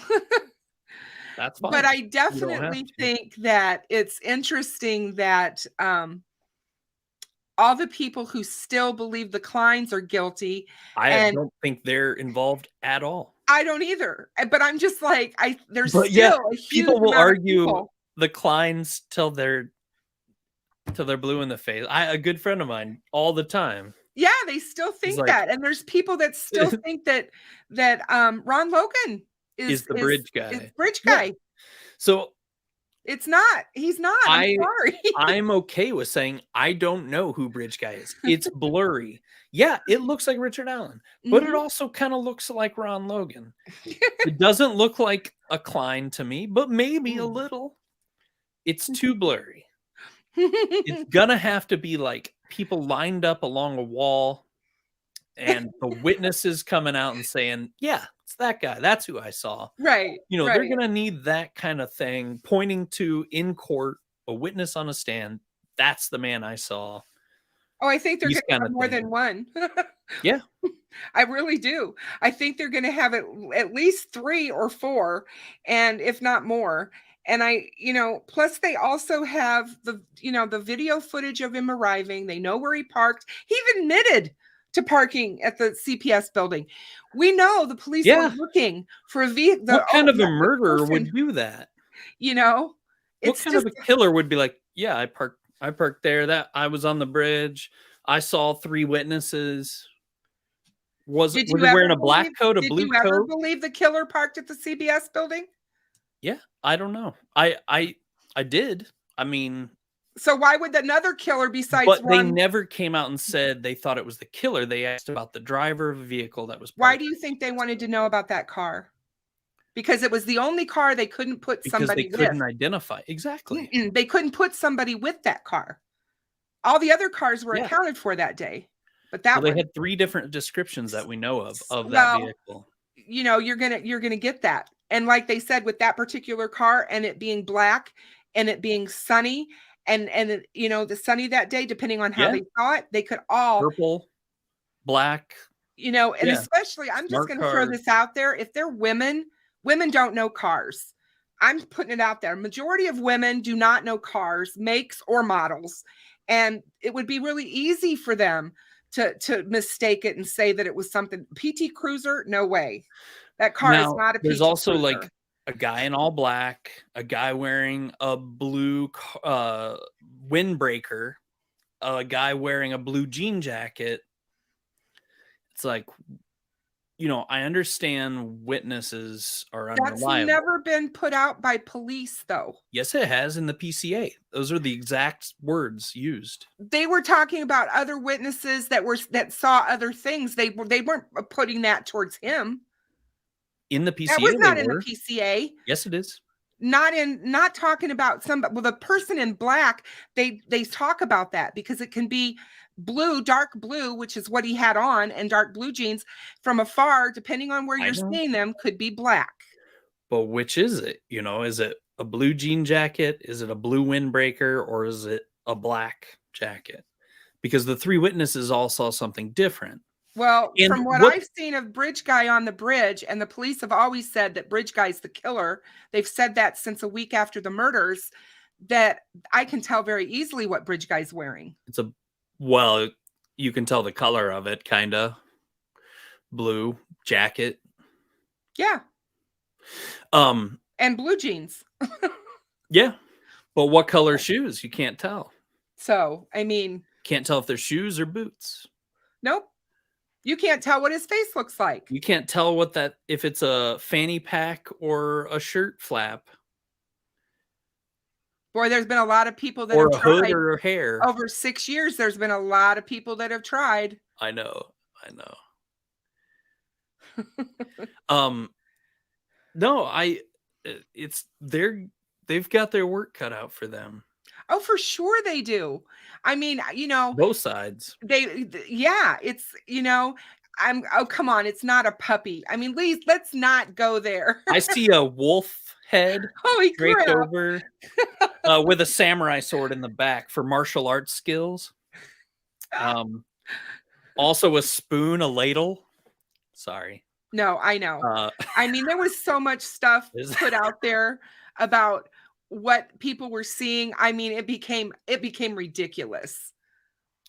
That's fine. But I You don't have definitely to. think that it's interesting that all the people who still believe the Kleins are guilty, I and don't think they're involved at all. I don't either. But I'm just like, there's But still yeah, a huge people will amount of argue people. the Kleins till they're blue in the face. A good friend of mine all the time. Yeah, they still think like- that, and there's people that still think that Ron Logan Is the bridge guy. Is bridge Yeah. guy. So It's not. He's not. I'm sorry. I'm okay with saying I don't know who bridge guy is. It's blurry. Yeah, it looks like Richard Allen, but it Mhm. also kind of looks like Ron Logan. It doesn't look like a Klein to me, but maybe a little. It's too blurry. It's gonna have to be like people lined up along a wall and the witnesses coming out and saying, yeah, it's that guy. That's who I saw. Right. You know, they're right. going to need that kind of thing, pointing to in court, a witness on a stand. That's the man I saw. Oh, I think they're These going to kinda have more things. than one. Yeah. I really do. I think they're going to have at least 3 or 4, and if not more. And plus they also have the video footage of him arriving. They know where he parked. He even admitted to parking at the CPS building. We know the police Yeah. were looking for a vehicle. What kind of a murderer would do that? What What kind of a killer would be like, yeah, I parked there. That I was on the bridge. I saw 3 witnesses. Was he wearing a black coat, a blue Did you ever coat? believe the killer parked at the CBS building? Yeah, I don't know. I did. I mean, So why would another killer besides but they Ron? never came out and said they thought it was the killer. They asked about the driver of a vehicle that was Why parked do you think they wanted to know about that car? Because it was the only car they couldn't put because somebody they couldn't with. identify. Exactly. They couldn't put somebody with that car. All the other cars were Yeah. accounted for that day, but that Well, they one, had 3 different descriptions that we know of that Well, vehicle. you're gonna get that. And like they said, with that particular car and it being black and it being sunny and the sunny that day, depending on how Yeah. they saw it, they could all, Purple, black. and Yeah. especially, I'm just Smart going to throw cars. this out there. If they're women don't know cars. I'm putting it out there. Majority of women do not know cars, makes or models. And it would be really easy for them to mistake it and say that it was something. PT Cruiser, no way. That car is Now, not a PT there's also Cruiser. like a guy in all black, a guy wearing a blue windbreaker, a guy wearing a blue jean jacket, it's like, I understand witnesses are That's unreliable. never been put out by police, though. Yes, it has in the PCA. Those are the exact words used. They were talking about other witnesses that saw other things. They weren't putting that towards him. In the PCA, That was not they in the were. PCA. Yes, it is. Not talking about the person in black. They talk about that because it can be blue, dark blue, which is what he had on, and dark blue jeans from afar, depending on where I you're know. seeing them, could be black. But which is it? Is it a blue jean jacket? Is it a blue windbreaker? Or is it a black jacket? Because the three witnesses all saw something different. Well, And from what I've seen of Bridge Guy on the bridge, and the police have always said that Bridge Guy's the killer. They've said that since a week after the murders, that I can tell very easily what Bridge Guy's wearing. Well, you can tell the color of it, kind of. Blue jacket. Yeah. And blue jeans. Yeah. But what color shoes? You can't tell. So, I mean, Can't tell if they're shoes or boots. nope. You can't tell what his face looks like. You can't tell if it's a fanny pack or a shirt flap. Boy, there's been a lot of people that Or have a hood tried. or a hair. Over 6 years, there's been a lot of people that have tried. I know. No, they've got their work cut out for them. Oh, for sure they do. I mean, Both sides. it's, come on, it's not a puppy. I mean, let's not go there. I see a wolf head Holy draped crap. over with a samurai sword in the back for martial arts skills. Also a spoon, a ladle. Sorry. No, I know. I mean, there was so much stuff put out there about what people were seeing. I mean, it became ridiculous.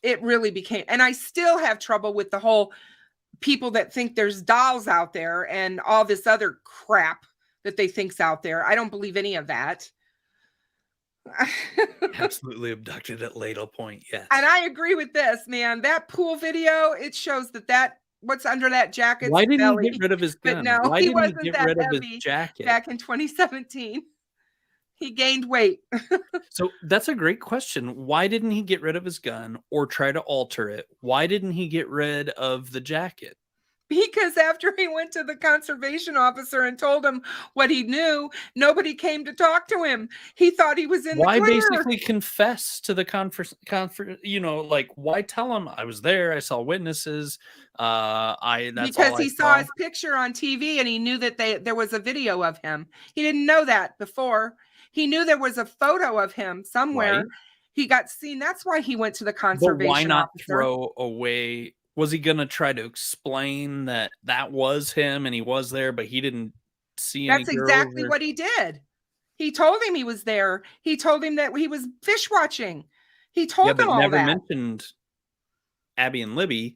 It really became, and I still have trouble with the whole people that think there's dolls out there and all this other crap that they think's out there. I don't believe any of that. Absolutely abducted at Ladle Point, yes. And I agree with this, man. That pool video, it shows that what's under that jacket. Why didn't he get rid of his gun? No, Why he didn't wasn't he get that rid of heavy his jacket? back in 2017. He gained weight. So that's a great question. Why didn't he get rid of his gun or try to alter it? Why didn't he get rid of the jacket? Because after he went to the conservation officer and told him what he knew, nobody came to talk to him. He thought he was in the clear. Why basically confess to the why tell him I was there, I saw witnesses, because he saw his picture on TV and he knew that there was a video of him. He didn't know that before. He knew there was a photo of him somewhere. Right. He got seen. That's why he went to the conservation officer. But why not throw away? Was he going to try to explain that was him and he was there, but he didn't see any? That's exactly what he did. He told him he was there. He told him that he was fish watching. He told him all that. Never mentioned Abby and Libby.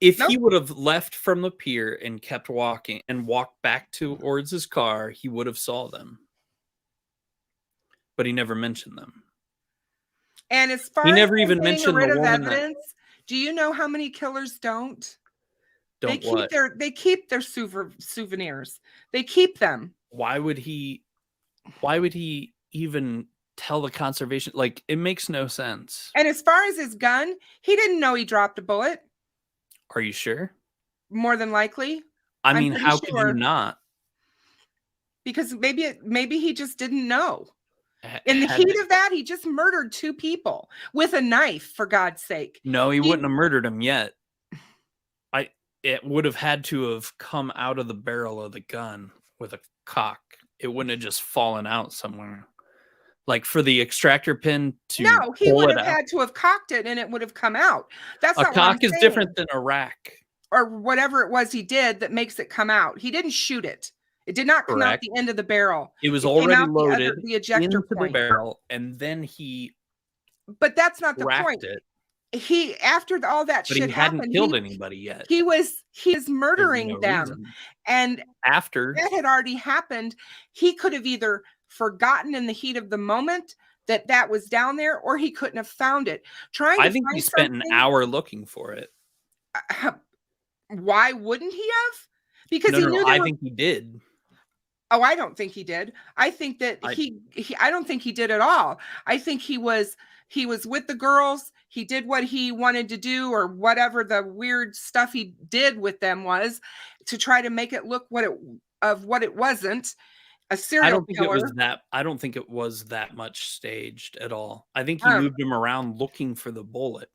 If he would have left from the pier and kept walking and walked back towards his car, he would have saw them. But he never mentioned them. And as far he as never even mentioned the woman evidence, do you know how many killers don't? They keep their souvenirs. They keep them. Why would he even tell the conservation? Like, it makes no sense. And as far as his gun, he didn't know he dropped a bullet. Are you sure? More than likely. I mean, how could you not? Because maybe he just didn't know. In the heat of that, he just murdered 2 people with a knife, for God's sake. No, he wouldn't have murdered him yet. It would have had to have come out of the barrel of the gun with a cock. It wouldn't have just fallen out somewhere. Like for the extractor pin to No, he would have had to have cocked it and it would have come out. That's not a cock is different than a rack. Or whatever it was he did that makes it come out. He didn't shoot it. It did not come out the end of the barrel. It was already loaded the ejector into the barrel, and then he. But that's not the point. It. After all that shit happened, hadn't killed anybody yet. He is murdering them, reason. And after that had already happened, he could have either forgotten in the heat of the moment that was down there, or he couldn't have found it. Trying to I think he find spent an something, hour looking for it. why wouldn't he have? Because No, he no, no. knew there I were. think he did. Oh, I don't think he did. I think that I don't think he did at all. I think he was with the girls. He did what he wanted to do, or whatever the weird stuff he did with them was, to try to make it look what it wasn't, a I serial don't think it was killer. that. I don't think it was that much staged at all. I think he Um, moved him around looking for the bullet.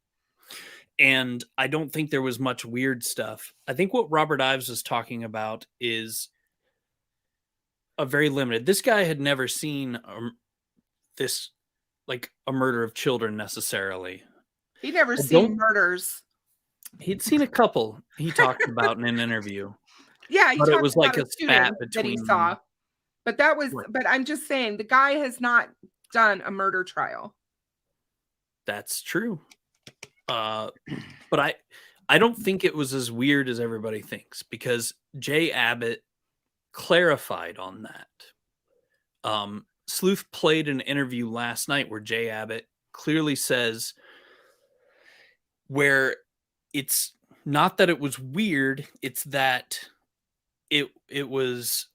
And I don't think there was much weird stuff. I think what Robert Ives was talking about is a very limited. This guy had never seen this, like, a murder of children necessarily. he never I seen don't. murders. He'd seen a couple. He talked about in an interview, Yeah, he but it talked was like about a a spat shooting that he between. saw, but that was. Right. But I'm just saying, the guy has not done a murder trial. That's true. But I don't think it was as weird as everybody thinks, because Jay Abbott clarified on that. Sleuth played an interview last night where Jay Abbott clearly says where it's not that it was weird, it's that it was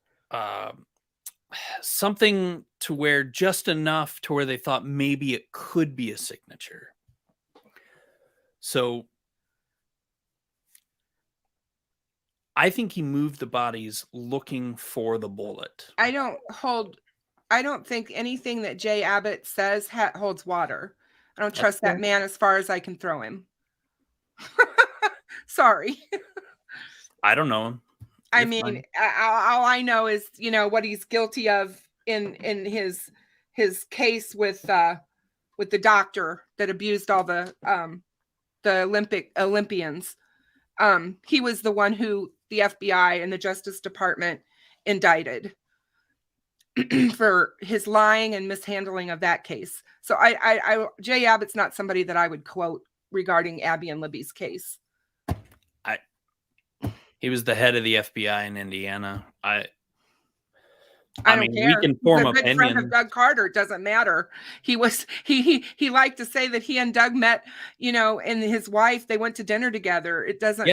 something to where just enough to where they thought maybe it could be a signature. So I think he moved the bodies looking for the bullet. I don't think anything that Jay Abbott says holds water. I don't trust that man as far as I can throw him. Sorry. I don't know him. I You're mean, fine. all I know is, what he's guilty of in his case with the doctor that abused all the Olympians. He was the one who the FBI and the Justice Department indicted for his lying and mishandling of that case. So Jay Abbott's not somebody that I would quote regarding Abby and Libby's case. He was the head of the FBI in Indiana. I I mean, don't care. we can form He's a good friend of opinions. Doug Carter. It doesn't matter. He liked to say that he and Doug met, and his wife, they went to dinner together. It doesn't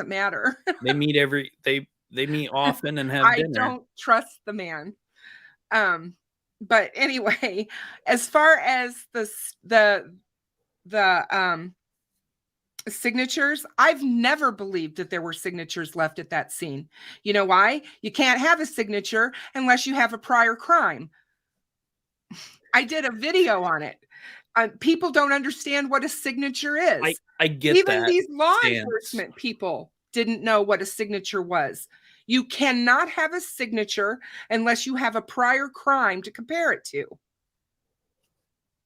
matter. They meet they meet often and have I dinner. don't trust the man. But anyway, as far as the signatures, I've never believed that there were signatures left at that scene. You know why? You can't have a signature unless you have a prior crime. I did a video on it. People don't understand what a signature is. I get Even that these law stance. enforcement people didn't know what a signature was. You cannot have a signature unless you have a prior crime to compare it to.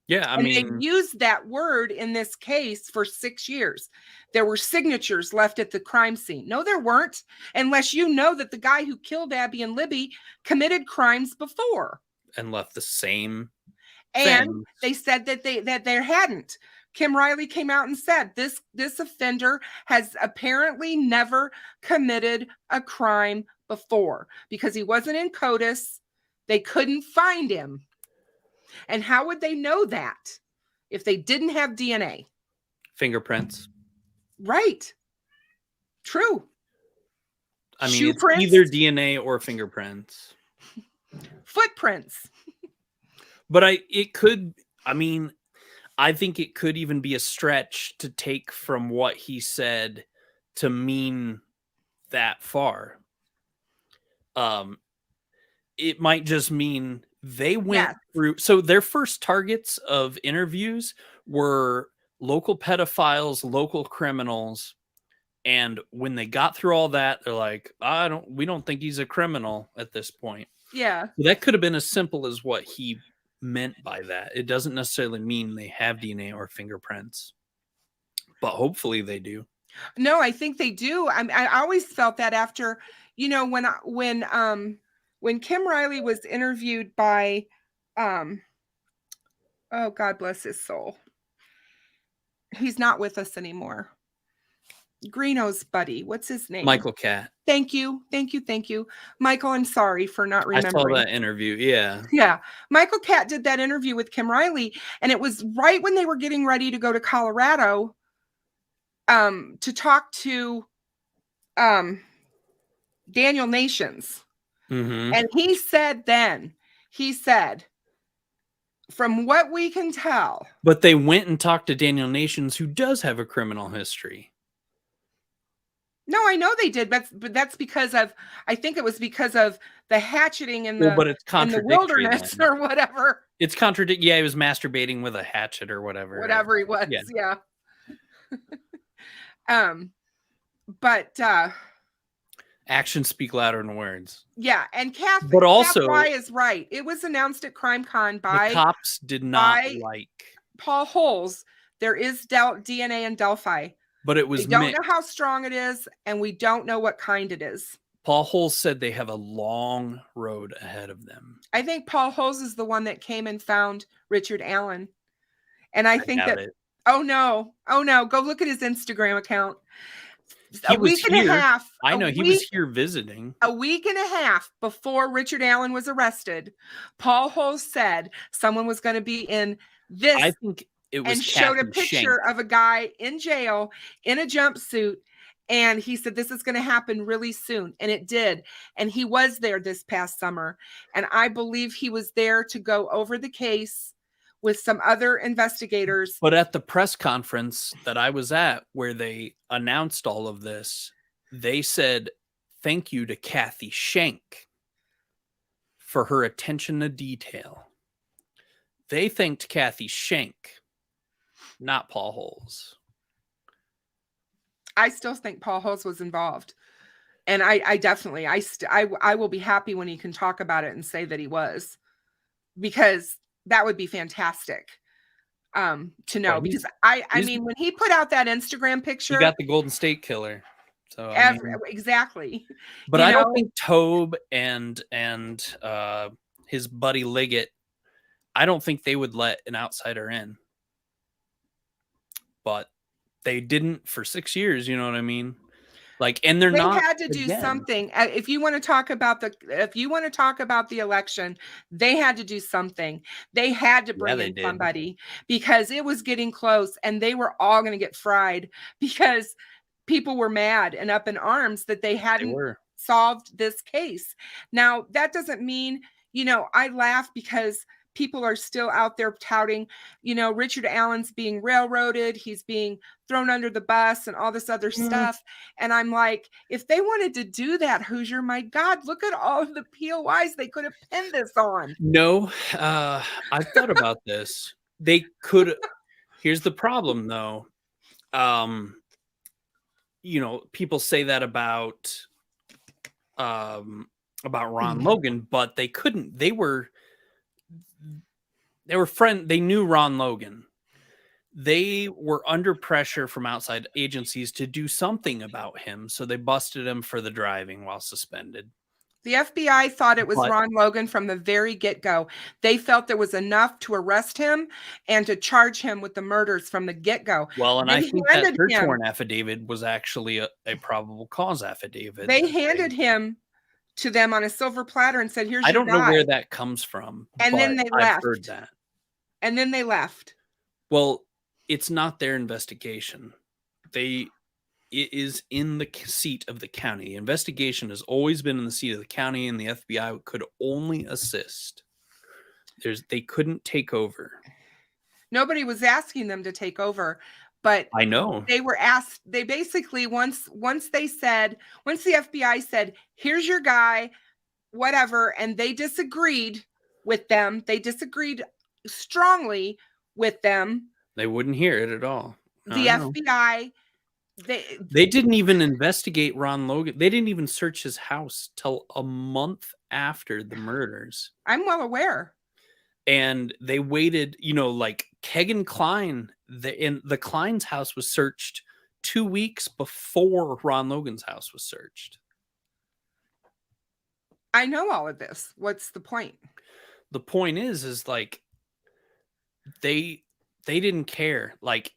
Yeah, I And mean, they used that word in this case for 6 years. There were signatures left at the crime scene. No, there weren't, unless you know that the guy who killed Abby and Libby committed crimes before. and left the same And things. they said that there hadn't. Kim Riley came out and said this offender has apparently never committed a crime before because he wasn't in CODIS. They couldn't find him. And how would they know that if they didn't have DNA? Fingerprints. Right. True. I mean, Shoe it's prints? either DNA or fingerprints. Footprints. But I think it could even be a stretch to take from what he said to mean that far. It might just mean they went through. So their first targets of interviews were local pedophiles, local criminals. And when they got through all that, they're like, we don't think he's a criminal at this point. Yeah. So that could have been as simple as what he meant by that. It doesn't necessarily mean they have DNA or fingerprints, but hopefully they do. No, I think they do. I always felt that after, when Kim Riley was interviewed by, oh, God bless his soul. He's not with us anymore. Greeno's buddy. What's his name? Michael Catt. Thank you. Michael, I'm sorry for not remembering. I saw that interview. Yeah. Yeah. Michael Catt did that interview with Kim Riley, and it was right when they were getting ready to go to Colorado to talk to Daniel Nations. Mm-hmm. And he said, from what we can tell. But they went and talked to Daniel Nations, who does have a criminal history. No, I know they did, but that's because of, I think it was because of the hatcheting in Well, but it's in the contradictory wilderness then. or whatever. It's contradictory. Yeah, he was masturbating with a hatchet or whatever. Whatever he was, yeah. But actions speak louder than words. Yeah, and Kath, but also, Kath Y is right. It was announced at CrimeCon by the cops did not like Paul Holes. There is DNA in Delphi. But it was We don't know how strong it is, and we don't know what kind it is. Paul Holes said they have a long road ahead of them. I think Paul Holes is the one that came and found Richard Allen. And I think that, oh no, go look at his Instagram account. He was here. I know he was here visiting. A week and a half before Richard Allen was arrested, Paul Holes said someone was going to be in this. I think it was and showed a picture of a guy in jail in a jumpsuit. And he said, this is going to happen really soon. And it did. And he was there this past summer. And I believe he was there to go over the case with some other investigators. But at the press conference that I was at, where they announced all of this, they said, thank you to Kathy Schenck for her attention to detail. They thanked Kathy Schenck, not Paul Holes. I still think Paul Holes was involved. And I definitely, I will be happy when he can talk about it and say that he was, because that would be fantastic to know. Because I mean, when he put out that Instagram picture, he got the Golden State Killer. So exactly. But I don't think Tobe and his buddy Liggett, I don't think they would let an outsider in. But they didn't for 6 years, you know what I mean? Like, and they had to do something. If you want to talk about the election, they had to do something. They had to bring in somebody, because it was getting close and they were all going to get fried, because people were mad and up in arms that they hadn't solved this case. Now, that doesn't mean, I laugh because people are still out there touting, Richard Allen's being railroaded. He's being thrown under the bus and all this other stuff. And I'm like, if they wanted to do that, Hoosier, my God, look at all of the POIs they could have pinned this on. No, I've thought about this. They could. Here's the problem, though. People say that about Ron Logan, but they couldn't. They were friends. They knew Ron Logan. They were under pressure from outside agencies to do something about him, so they busted him for the driving while suspended. The FBI thought it was Ron Logan from the very get-go. They felt there was enough to arrest him and to charge him with the murders from the get-go. Well, and I think that search warrant affidavit was actually a probable cause affidavit. They handed him to them on a silver platter and said, here's your guy. I don't know where that comes from. And then they left. I've heard that. And then they left. Well, it's not their investigation. It is in the seat of the county. The investigation has always been in the seat of the county, and the FBI could only assist. They couldn't take over. Nobody was asking them to take over, but I know they were asked. They basically once the FBI said, here's your guy, whatever, and they disagreed with them. They disagreed strongly with them. They wouldn't hear it at all. The FBI, they didn't even investigate Ron Logan. They didn't even search his house till a month after the murders. I'm well aware. And they waited, like Kegan Kline, the Kline's house was searched 2 weeks before Ron Logan's house was searched. I know all of this. What's the point? The point is like they didn't care. Like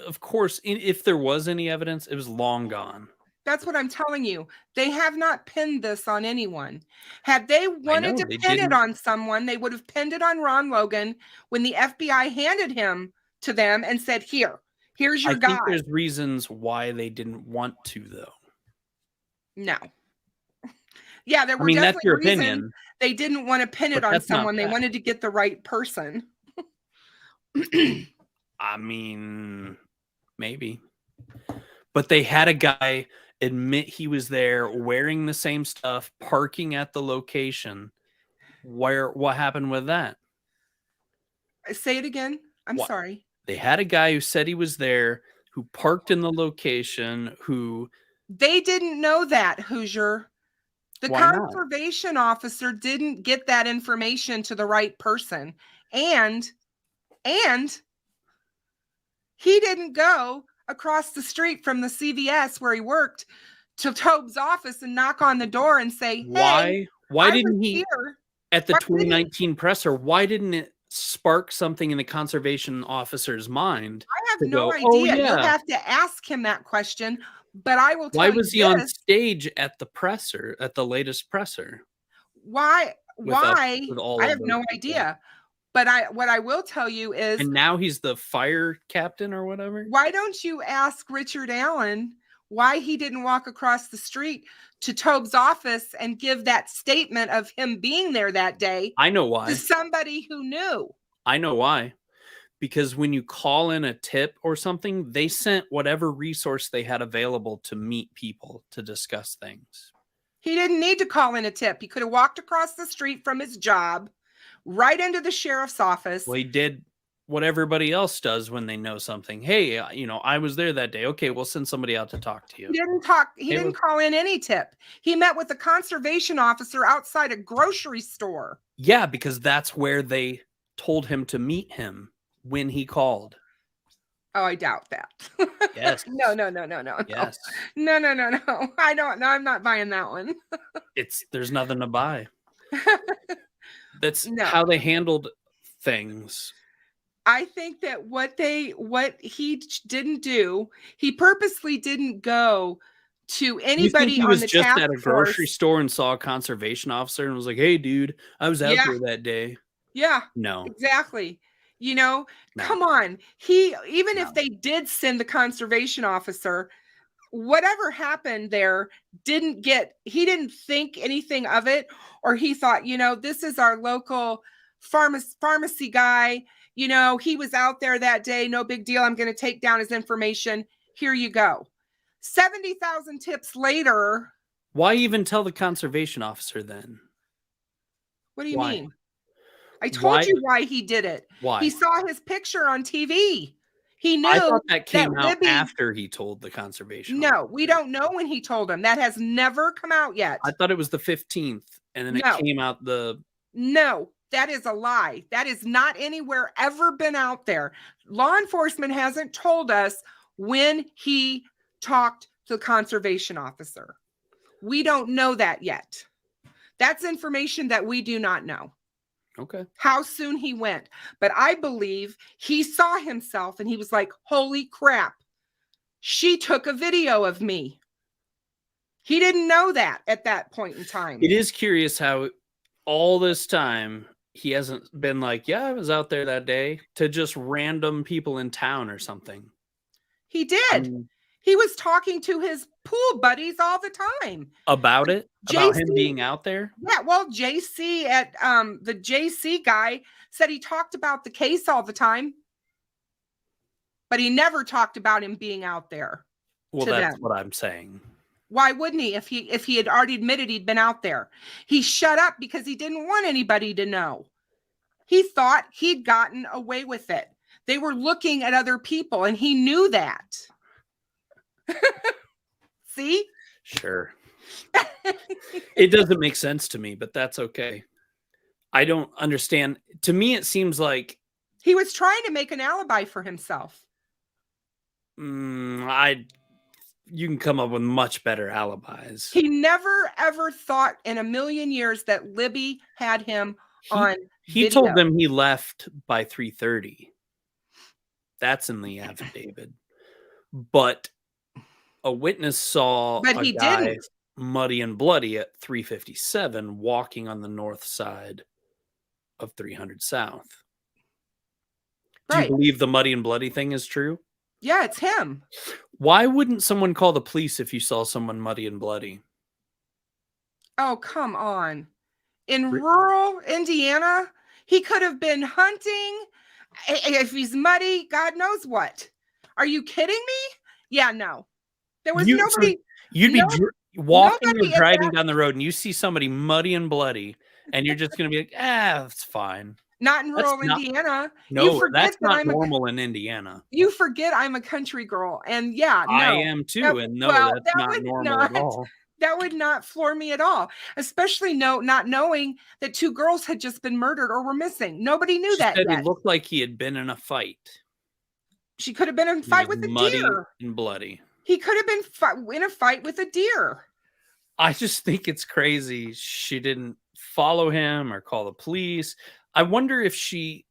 of course, if there was any evidence, it was long gone. That's what I'm telling you. They have not pinned this on anyone. Had they wanted to they pin it didn't. on someone, they would have pinned it on Ron Logan when the FBI handed him to them and said, here's your guy. I think there's reasons why they didn't want to, though. No. Yeah, there were that's definitely your reasons opinion. they didn't want to pin it on someone. They wanted to get the right person. I mean, maybe. But they had a guy admit he was there wearing the same stuff, parking at the location. What happened with that? Say it again. I'm sorry. They had a guy who said he was there, who parked in the location, who... They didn't know that, Hoosier. The conservation officer didn't get that information to the right person. And he didn't go across the street from the CVS where he worked to Tobe's office and knock on the door and say, hey, why didn't he at the 2019 presser? Why didn't it spark something in the conservation officer's mind? I have no idea. Oh, yeah. You'll have to ask him that question. But I will tell you, why was he on stage at the presser, at the latest presser? Why? I have no idea. But what I will tell you is... And now he's the fire captain or whatever? Why don't you ask Richard Allen why he didn't walk across the street to Tobe's office and give that statement of him being there that day? I know why. To somebody who knew. I know why. Because when you call in a tip or something, they sent whatever resource they had available to meet people to discuss things. He didn't need to call in a tip. He could have walked across the street from his job right into the sheriff's office. Well, he did what everybody else does when they know something. Hey, I was there that day. Okay, we'll send somebody out to talk to you. He didn't call in any tip. He met with the conservation officer outside a grocery store. Yeah, because that's where they told him to meet him when he called. Oh, I doubt that. Yes. No. Yes. No. I don't. No, I'm not buying that one. There's nothing to buy. That's how they handled things. I think that what he didn't do, he purposely didn't go to anybody on the task force. He was just at a grocery store and saw a conservation officer and was like, "Hey, dude, I was out there that day." Yeah. No. Exactly. Come on. If they did send the conservation officer, whatever happened there he didn't think anything of it, or he thought, this is our local pharmacy guy. He was out there that day. No big deal. I'm going to take down his information. Here you go. 70,000 tips later. Why even tell the conservation officer then? What do you mean? I told you why he did it. Why? He saw his picture on TV. He knew. I thought that came out after he told the conservation. No, we don't know when he told him. That has never come out yet. I thought it was the 15th, and then it came out No, that is a lie. That is not anywhere ever been out there. Law enforcement hasn't told us when he talked to the conservation officer. We don't know that yet. That's information that we do not know. Okay. How soon he went. But I believe he saw himself and he was like, holy crap. She took a video of me. He didn't know that at that point in time. It is curious how all this time he hasn't been like, yeah, I was out there that day, to just random people in town or something. He did. He was talking to his pool buddies all the time. About it? About him being out there? Yeah, well, JC at the JC guy said he talked about the case all the time. But he never talked about him being out there. Well, that's what I'm saying. Why wouldn't he if he had already admitted he'd been out there? He shut up because he didn't want anybody to know. He thought he'd gotten away with it. They were looking at other people and he knew that. See? Sure. It doesn't make sense to me, but that's okay. I don't understand. To me, it seems like he was trying to make an alibi for himself. You can come up with much better alibis. He never, ever thought in a million years that Libby had him on He video. told them he left by 3:30. That's in the affidavit. But a witness saw But a he guy didn't. muddy and bloody at 357 walking on the north side of 300 South. Do you Right. believe the muddy and bloody thing is true? Yeah, it's him. Why wouldn't someone call the police if you saw someone muddy and bloody? Oh, come on. In Re- rural Indiana, he could have been hunting. If he's muddy, God knows what. Are you kidding me? Yeah, no. There was You, so nobody, you'd be no, walking or nobody in driving that, down the road and you see somebody muddy and bloody, and you're just going to be like, it's fine. not in That's rural not, Indiana. You no, forget that's that not normal in Indiana. you forget I'm a country girl. And yeah, I no. am too, That- and no, well, that's that not would normal at not, all. that would not floor me at all. Especially not knowing that 2 girls had just been murdered or were missing. Nobody knew She that said he yet. looked like he had been in a fight. She could have been in a He fight was with a muddy deer. and bloody. He could have been in a fight with a deer. I just think it's crazy she didn't follow him or call the police. I wonder if she,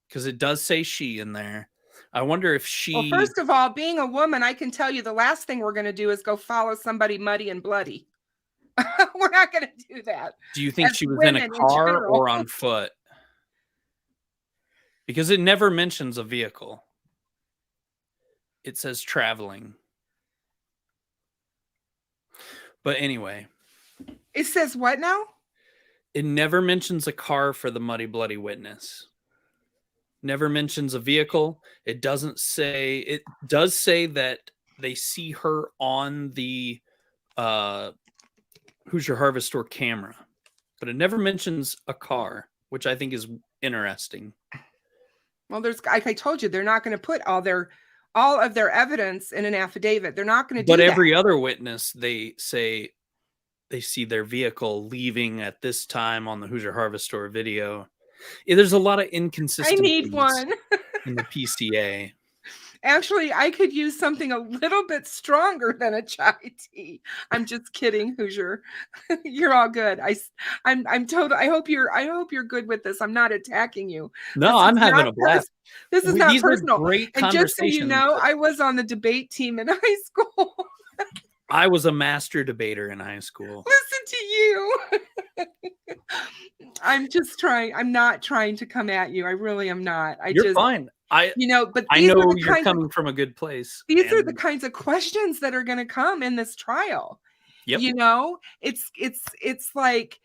because it does say she in there. I wonder if she. Well, first of all, being a woman, I can tell you the last thing we're going to do is go follow somebody muddy and bloody. We're not going to do that. Do you think as she was in a women in car general. or on foot? Because it never mentions a vehicle. It says traveling. But anyway, It says what now? it never mentions a car for the muddy, bloody witness. Never mentions a vehicle. It doesn't say, it does say that they see her on the Hoosier Harvest Store camera, but it never mentions a car, which I think is interesting. Well, there's, like I told you, they're not going to put all of their evidence in an affidavit. They're not going to do But that. every other witness, they say they see their vehicle leaving at this time on the Hoosier Harvest Store video. Yeah, there's a lot of I inconsistencies need one. in the PCA. Actually, I could use something a little bit stronger than a chai tea. I'm just kidding, Hoosier. You're all good. I'm total. I hope you're good with this. I'm not attacking you. No, I'm having a blast. This is not These are personal. great And just so you conversations. know, I was on the debate team in high school. I was a master debater in high school. Listen to you. I'm just trying. I'm not trying to come at you. I really am not. You're fine. But I these know are the you're kinds coming from a good place. these are the kinds of questions that are going to come in this trial. Yep. It's like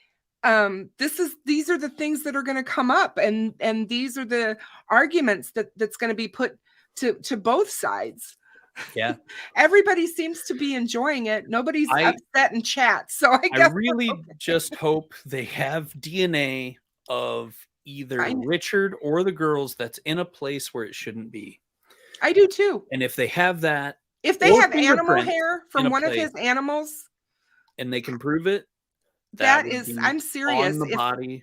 these are the things that are going to come up, and these are the arguments that's going to be put to both sides. Yeah. Everybody seems to be enjoying it. Nobody's upset in chat. So I I guess really just hope they have DNA of either Richard or the girls that's in a place where it shouldn't be. I do too. And if they have that, if they have animal hair from one of his animals, and they can prove it, that is, I'm serious. On the body.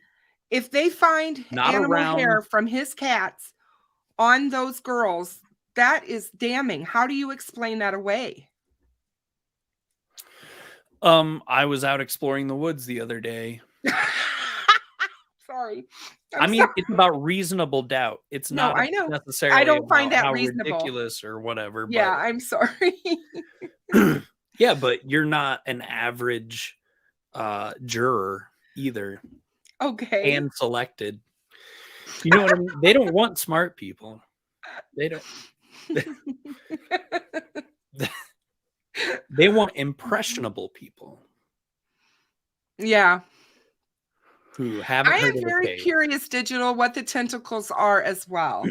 If they find animal hair from his cats on those girls, that is damning. How do you explain that away? I was out exploring the woods the other day. Sorry. It's about reasonable doubt. It's not necessarily I don't find that how reasonable. Ridiculous or whatever. Yeah, but I'm sorry. Yeah, but you're not an average juror either. Okay. Hand selected. You know what I mean? They don't want smart people. They don't. They want impressionable people. Yeah. Who haven't heard of I am very curious, Digital, what the tentacles are as well.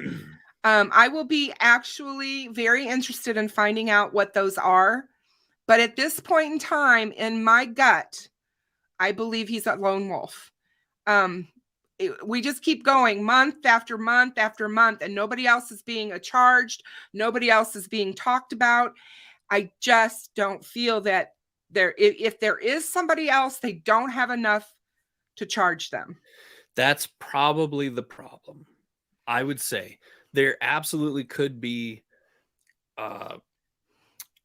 I will be actually very interested in finding out what those are. But at this point in time, in my gut, I believe he's a lone wolf. We just keep going month after month after month, and nobody else is being charged. Nobody else is being talked about. I just don't feel that if there is somebody else, they don't have enough to charge them. That's probably the problem. I would say there absolutely could be.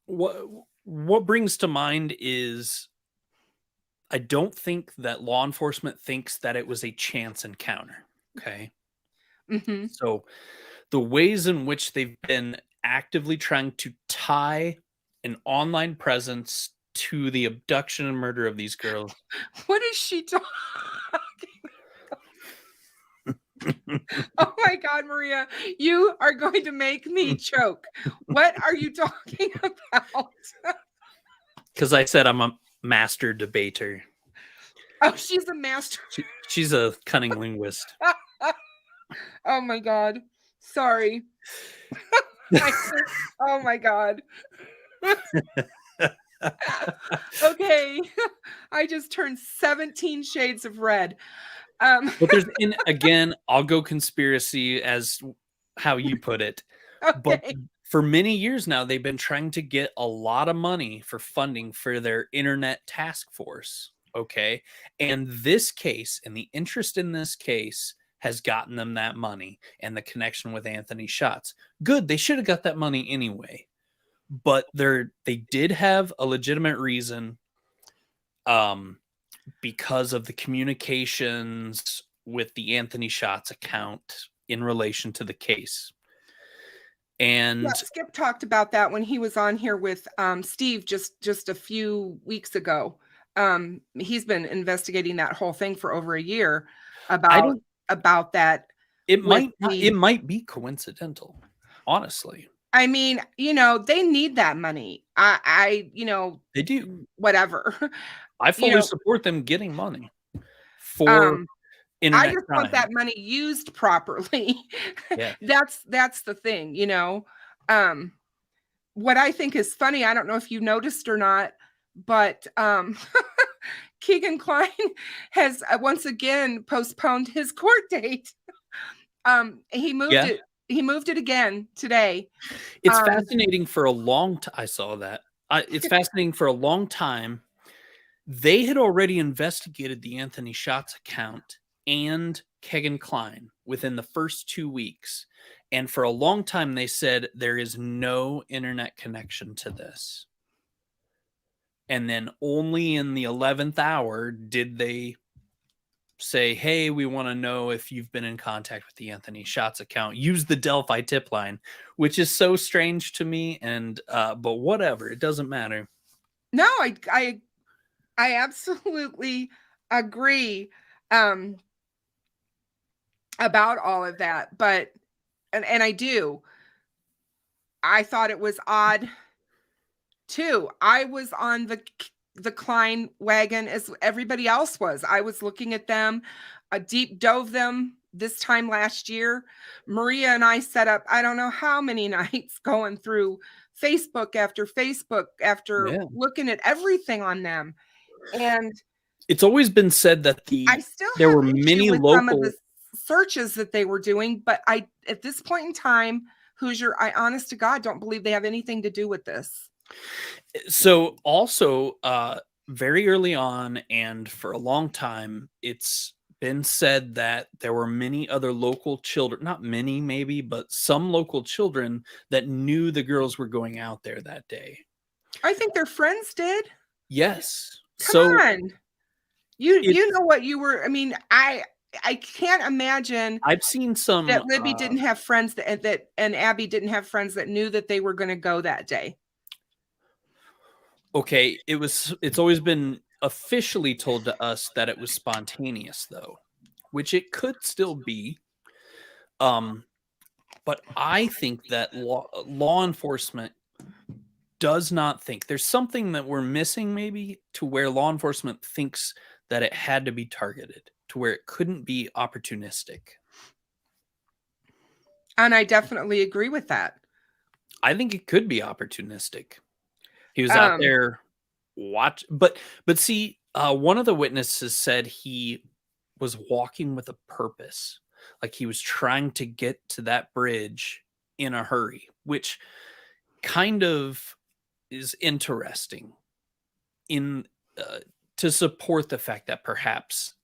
What brings to mind is I don't think that law enforcement thinks that it was a chance encounter. Okay. Mm-hmm. So the ways in which they've been actively trying to tie an online presence to the abduction and murder of these girls. What is she talking? Oh my God, Maria, you are going to make me choke. What are you talking about? Because I said I'm a master debater. Oh, she's a master. She's a cunning linguist. Oh my God. Sorry. Oh my God. Okay. I just turned 17 shades of red. But there's, again, I'll go conspiracy as how you put it. But Okay. for many years now, they've been trying to get a lot of money for funding for their internet task force. Okay. And this case, and the interest in this case, has gotten them that money and the connection with Anthony Schatz. Good. They should have got that money anyway. But they did have a legitimate reason, because of the communications with the Anthony Schatz account in relation to the case. And yeah, Skip talked about that when he was on here with Steve just a few weeks ago. He's been investigating that whole thing for over a year about that. It might be coincidental, honestly. I mean, they need that money. I They do. Whatever. I fully support them getting money for internet I just crime. want that money used properly. Yeah. That's the thing, what I think is funny, I don't know if you noticed or not, but Keegan Kline has once again postponed his court date. He moved it again today. It's fascinating for a long time. I saw that. It's fascinating for a long time. They had already investigated the Anthony Schatz account and Keegan Kline within the first 2 weeks. And for a long time, they said there is no internet connection to this. And then only in the 11th hour did they say, hey, we want to know if you've been in contact with the Anthony Schatz account. Use the Delphi tip line, which is so strange to me. And but whatever, it doesn't matter. No, I absolutely agree about all of that, but and I do. I thought it was odd too. I was on the Klein wagon as everybody else was. I was looking at them. I deep dove them this time last year. Maria and I set up, I don't know how many nights going through Facebook after looking at everything on them. And it's always been said that there were many local some of the searches that they were doing, but at this point in time, Hoosier, I honest to God don't believe they have anything to do with this. So also very early on and for a long time, it's been said that there were many other local children, not many maybe, but some local children that knew the girls were going out there that day. I think their friends did. Yes. Come on. You know what you were, I mean, I can't imagine. I've seen some that Libby didn't have friends that and Abby didn't have friends that knew that they were going to go that day. Okay, it's always been officially told to us that it was spontaneous though, which it could still be. But I think that law enforcement does not think there's something that we're missing, maybe, to where law enforcement thinks that it had to be targeted, to where it couldn't be opportunistic. And I definitely agree with that. I think it could be opportunistic. He was out there but see, one of the witnesses said he was walking with a purpose, like he was trying to get to that bridge in a hurry, which kind of is interesting to support the fact that perhaps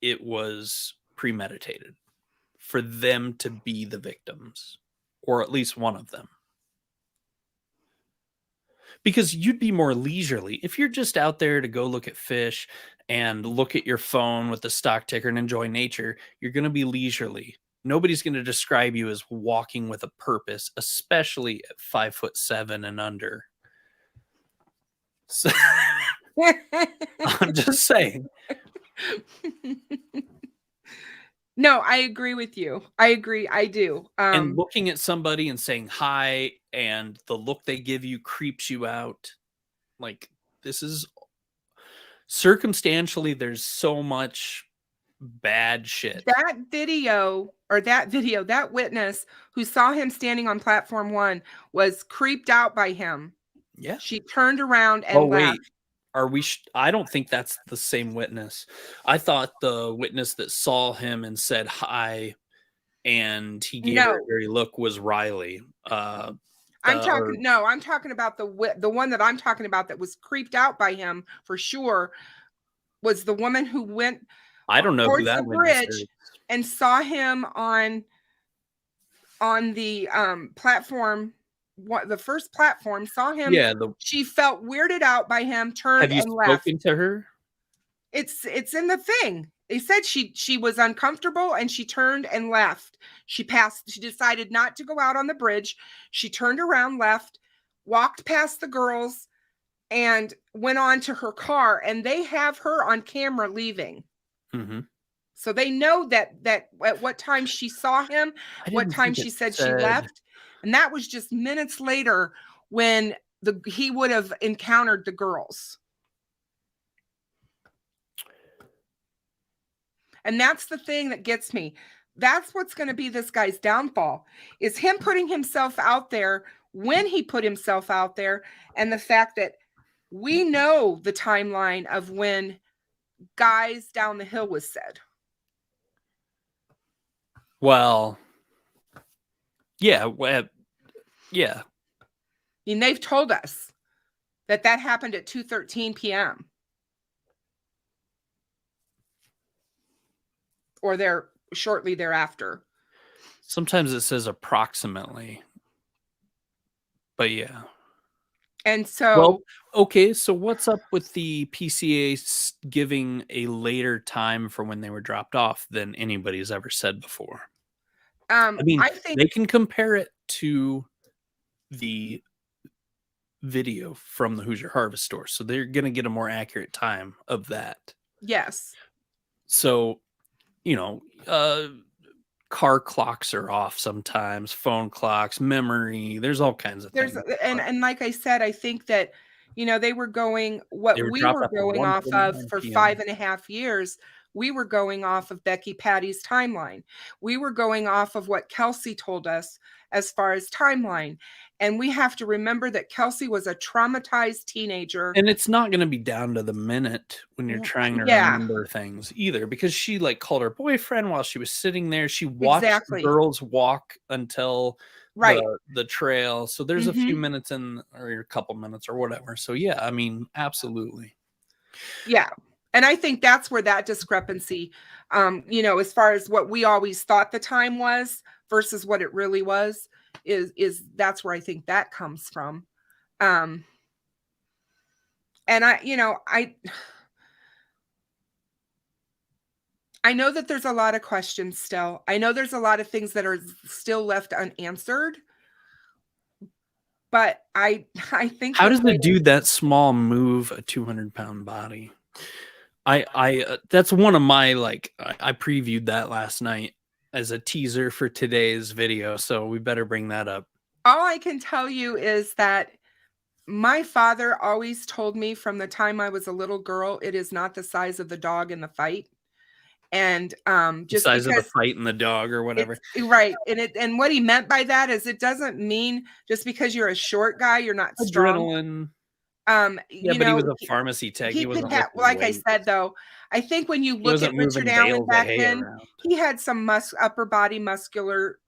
it was premeditated for them to be the victims, or at least one of them. Because you'd be more leisurely if you're just out there to go look at fish and look at your phone with the stock ticker and enjoy nature. You're going to be leisurely. Nobody's going to describe you as walking with a purpose, especially at 5'7" and under. So, I'm just saying. No, I agree with you. I agree. I do. And looking at somebody and saying hi, and the look they give you creeps you out. Like, this is circumstantially, there's so much bad shit. That witness who saw him standing on platform 1 was creeped out by him. Yeah. She turned around and left. Wait. Are we? I don't think that's the same witness. I thought the witness that saw him and said hi, and he gave her a dirty look was Riley. I'm talking about the one that I'm talking about that was creeped out by him for sure. Was the woman who went? I don't know who towards that the bridge and saw him on the platform. The first platform, saw him. Yeah, she felt weirded out by him, turned and left. Have you spoken to her? It's in the thing. They said she was uncomfortable and she turned and left. She decided not to go out on the bridge. She turned around, left, walked past the girls, and went on to her car. And they have her on camera leaving. Mm-hmm. So they know that at what time she saw him, what time she said she left. And that was just minutes later when he would have encountered the girls. And that's the thing that gets me. That's what's going to be this guy's downfall, is him putting himself out there when he put himself out there, and the fact that we know the timeline of when guys down the hill was said. Well, yeah. Yeah. I mean, they've told us that happened at 2:13 p.m. or there shortly thereafter. Sometimes it says approximately. But yeah. And so okay, so what's up with the PCA giving a later time for when they were dropped off than anybody's ever said before? I mean, I think they can compare it to the video from the Hoosier Harvest store, so they're going to get a more accurate time of that. Yes. So, car clocks are off sometimes, phone clocks, memory, there's all kinds of things. And like I said, I think that, they were going, we were going off of for 5.5 years. We were going off of Becky Patty's timeline. We were going off of what Kelsey told us as far as timeline. And we have to remember that Kelsey was a traumatized teenager. And it's not going to be down to the minute when you're trying to remember things either, because she called her boyfriend while she was sitting there. She watched the girls walk until the trail. So there's a few minutes or a couple minutes or whatever. So yeah, I mean, absolutely. Yeah. And I think that's where that discrepancy, as far as what we always thought the time was versus what it really was, is that's where I think that comes from. And I know that there's a lot of questions still. I know there's a lot of things that are still left unanswered. But I think, how does a dude that small move a 200-pound body? I that's one of my, I previewed that last night as a teaser for today's video, so we better bring that up. All I can tell you is that my father always told me from the time I was a little girl, it is not the size of the dog in the fight. And just the size of the fight and the dog or whatever. Right. And what he meant by that is it doesn't mean just because you're a short guy, you're not strong. Adrenaline. But he was a pharmacy tech. He wasn't like I said, though, I think when you look at Richard Allen back then, he had some upper body muscular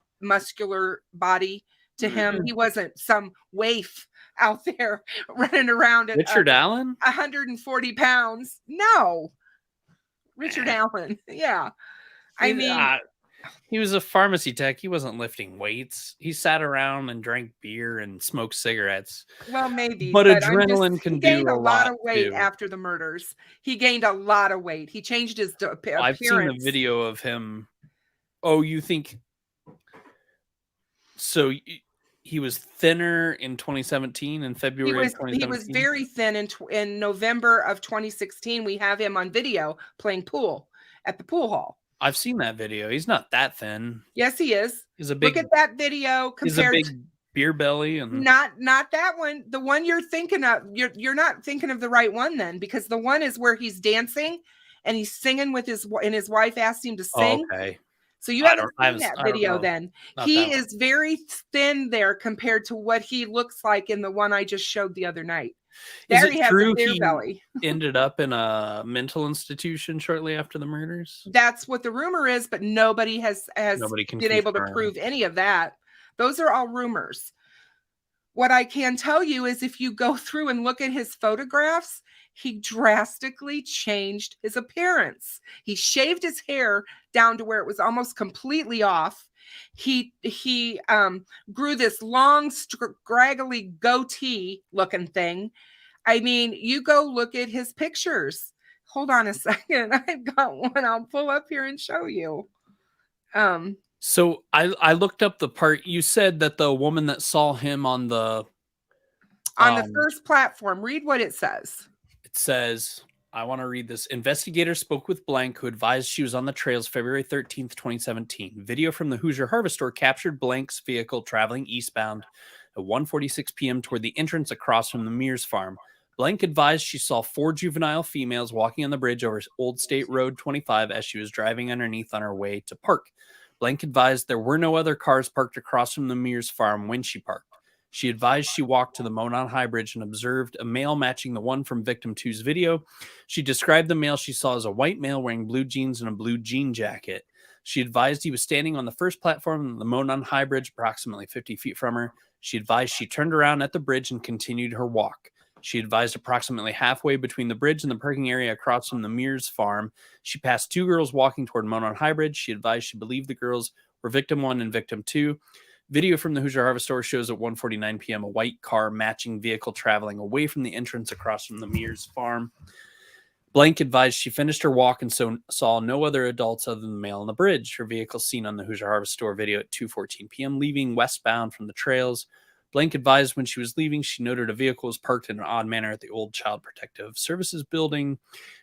body to him. He wasn't some waif out there running around at Richard Allen 140 pounds. No, Richard Allen. Yeah. I mean, he was a pharmacy tech. He wasn't lifting weights. He sat around and drank beer and smoked cigarettes. Well, maybe. But adrenaline can do a lot of weight after the murders. He gained a lot of weight. He changed his appearance. I've seen a video of him Oh, you think so? He was thinner in 2017, in February of He was 2017. very thin in November of 2016. We have him on video playing pool at the pool hall. I've seen that video. He's not that thin. Yes, he is. He's a Look big. at that video He's a compared big to beer belly, and not that one. The one you're thinking of, you're not thinking of the right one then, because the one is where he's dancing and he's singing with his wife asked him to sing. okay. So you I haven't seen that I don't video know. then. Not He that one. is very thin there compared to what he looks like in the one I just showed the other night. Is There it he has true a beer he belly. ended up in a mental institution shortly after the murders? That's what the rumor is, but nobody has Nobody can been able to confirm. prove any of that. Those are all rumors. What I can tell you is if you go through and look at his photographs, he drastically changed his appearance. He shaved his hair down to where it was almost completely off. He grew this long, scraggly goatee looking thing. I mean, you go look at his pictures. Hold on a second. I've got one I'll pull up here and show you. So I looked up the part you said that the woman that saw him on the First platform. Read what it says. It says, I want to read this. Investigators spoke with Blank, who advised she was on the trails February 13th, 2017. Video from the Hoosier Harvest Store captured Blank's vehicle traveling eastbound at 1:46 p.m. toward the entrance across from the Mears farm. Blank advised she saw 4 juvenile females walking on the bridge over Old State Road 25 as she was driving underneath on her way to park. Blank advised there were no other cars parked across from the Mears farm when she parked. She advised she walked to the Monon High Bridge and observed a male matching the one from victim 2's video. She described the male she saw as a white male wearing blue jeans and a blue jean jacket. She advised he was standing on the first platform of the Monon High Bridge, approximately 50 feet from her. She advised she turned around at the bridge and continued her walk. She advised approximately halfway between the bridge and the parking area across from the Mears farm, she passed 2 girls walking toward Monon High Bridge. She advised she believed the girls were victim 1 and victim 2. Video from the Hoosier Harvest Store shows at 1:49 p.m. a white car matching vehicle traveling away from the entrance across from the Mears farm. Blank advised she finished her walk and saw no other adults other than the male on the bridge. Her vehicle seen on the Hoosier Harvest Store video at 2:14 p.m. leaving westbound from the trails. Blank advised when she was leaving, she noted a vehicle was parked in an odd manner at the old Child Protective Services building.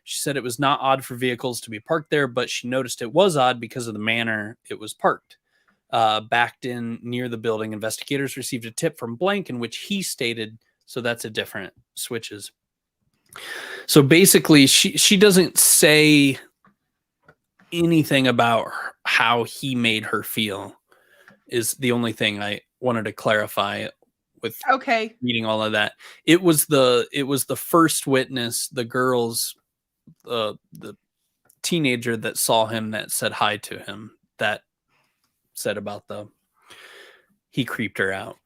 She said it was not odd for vehicles to be parked there, but she noticed it was odd because of the manner it was parked. Backed in near the building, investigators received a tip from Blank in which he stated, so that's a different switches. So basically, she doesn't say anything about how he made her feel is the only thing I wanted to clarify with reading all of that. It was the first witness, the girls, the teenager that saw him that said hi to him, that said about he creeped her out.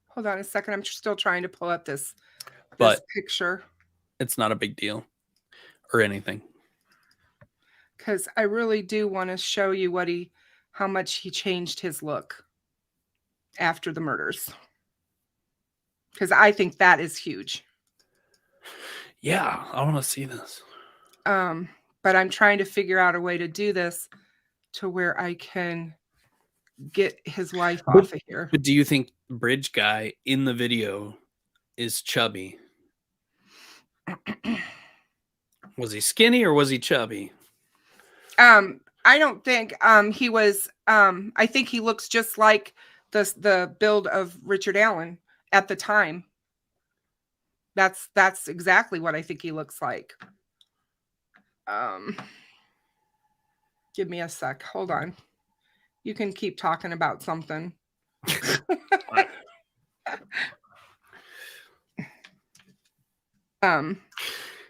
Hold on a second. I'm still trying to pull up this picture. It's not a big deal or anything. Because I really do want to show you how much he changed his look after the murders. Because I think that is huge. Yeah, I want to see this. But I'm trying to figure out a way to do this to where I can get his wife off of here. But do you think bridge guy in the video is chubby? Was he skinny or was he chubby? I don't think he was. I think he looks just like the build of Richard Allen at the time. That's exactly what I think he looks like. Give me a sec. Hold on. You can keep talking about something.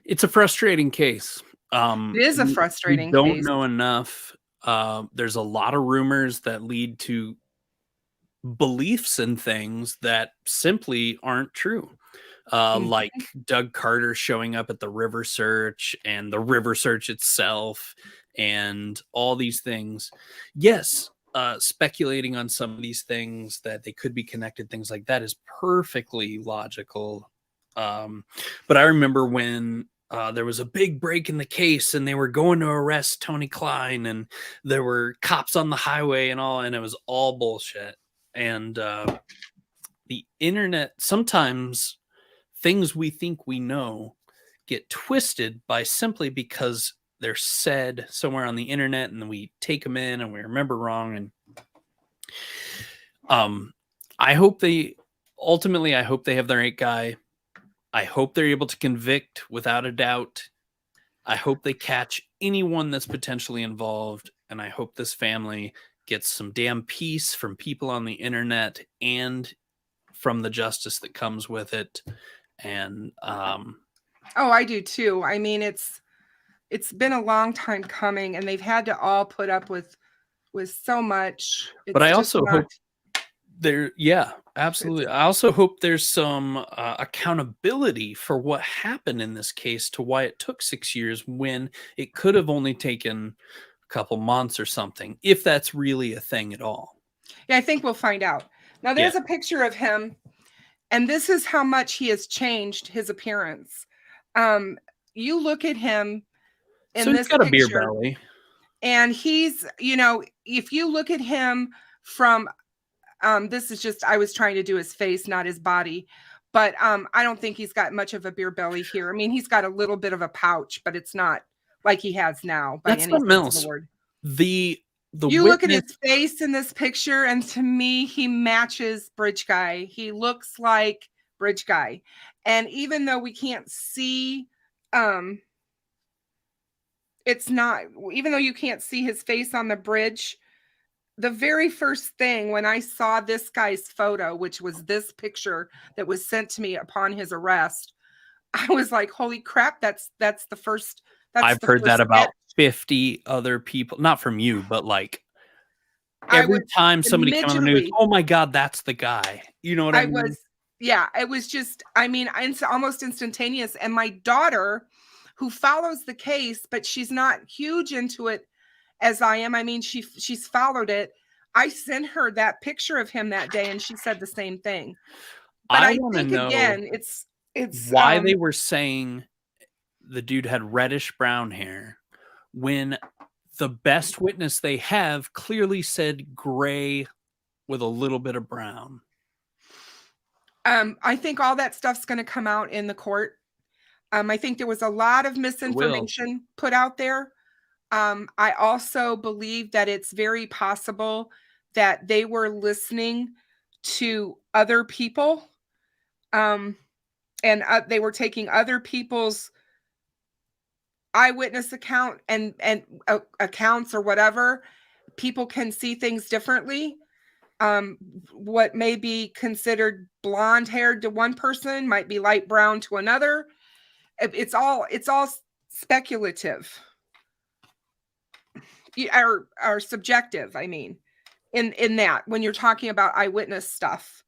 It's a frustrating case. It is a frustrating case. Don't know enough. There's a lot of rumors that lead to beliefs and things that simply aren't true. Like Doug Carter showing up at the river search and the river search itself and all these things. Yes, speculating on some of these things that they could be connected, things like that is perfectly logical. But I remember when there was a big break in the case and they were going to arrest Tony Klein and there were cops on the highway and all, and it was all bullshit. And the internet, sometimes things we think we know get twisted by simply because they're said somewhere on the internet and then we take them in and we remember wrong. And I hope they have the right guy. I hope they're able to convict without a doubt. I hope they catch anyone that's potentially involved. And I hope this family gets some damn peace from people on the internet and from the justice that comes with it. And oh, I do too. I mean, it's been a long time coming, and they've had to all put up with so much. But I also hope there, yeah, absolutely. I also hope there's some accountability for what happened in this case, to why it took 6 years when it could have only taken a couple months or something, if that's really a thing at all. Yeah, I think we'll find out. Now, there's a picture of him, and this is how much he has changed his appearance. You look at him in so this he's got picture, a beer belly. And he's, if you look at him from, this is just, I was trying to do his face, not his body, but I don't think he's got much of a beer belly here. I mean, he's got a little bit of a pouch, but it's not like he has now by any sense of the word. You look at his face in this picture, and to me, he matches Bridge Guy. He looks like Bridge Guy. And even though we can't see, even though you can't see his face on the bridge, the very first thing when I saw this guy's photo, which was this picture that was sent to me upon his arrest, I was like, holy crap, that's the first. I've heard that about 50 other people, not from you, but like every time somebody came on the news, oh my God, that's the guy. You know what I mean? It was just, I mean, it's almost instantaneous. And my daughter, who follows the case, but she's not huge into it as I am. I mean, she's followed it. I sent her that picture of him that day, and she said the same thing. But I think again, it's why they were saying the dude had reddish brown hair when the best witness they have clearly said gray with a little bit of brown. I think all that stuff's going to come out in the court. I think there was a lot of misinformation put out there. I also believe that it's very possible that they were listening to other people, and they were taking other people's eyewitness account and accounts or whatever. People can see things differently. What may be considered blonde haired to one person might be light brown to another. It's all speculative or subjective. I mean, in that, when you're talking about eyewitness stuff,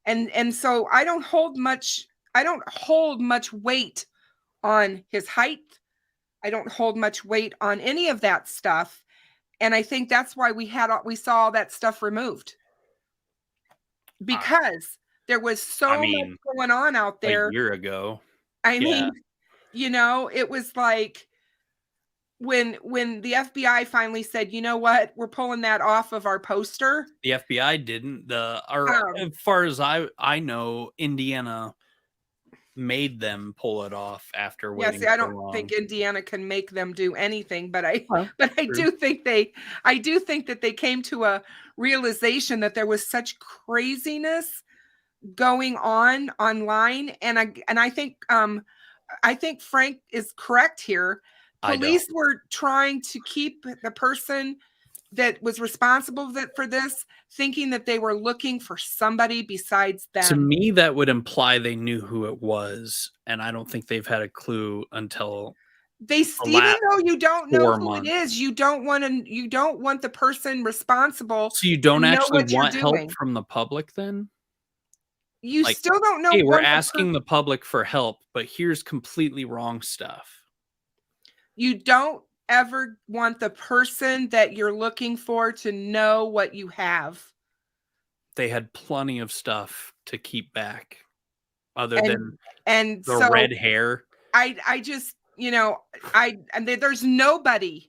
and so I don't hold much weight on his height. I don't hold much weight on any of that stuff, and I think that's why we saw all that stuff removed, because there was so much going on out there a year ago. I mean, it was like when the FBI finally said, you know what, we're pulling that off of our poster. The FBI didn't. As far as I know, Indiana made them pull it off after waiting. I don't think Indiana can make them do anything, but I do think that they came to a realization that there was such craziness going on online, and I think Frank is correct here. Police were trying to keep the person that was responsible for this, thinking that they were looking for somebody besides them. To me, that would imply they knew who it was, and I don't think they've had a clue until even though you don't know who it is, you don't want the person responsible. So you don't actually want help from the public then? You still don't know. Hey, we're asking the public for help, but here's completely wrong stuff. You don't ever want the person that you're looking for to know what you have. They had plenty of stuff to keep back other than the red hair. I just, you know, there's nobody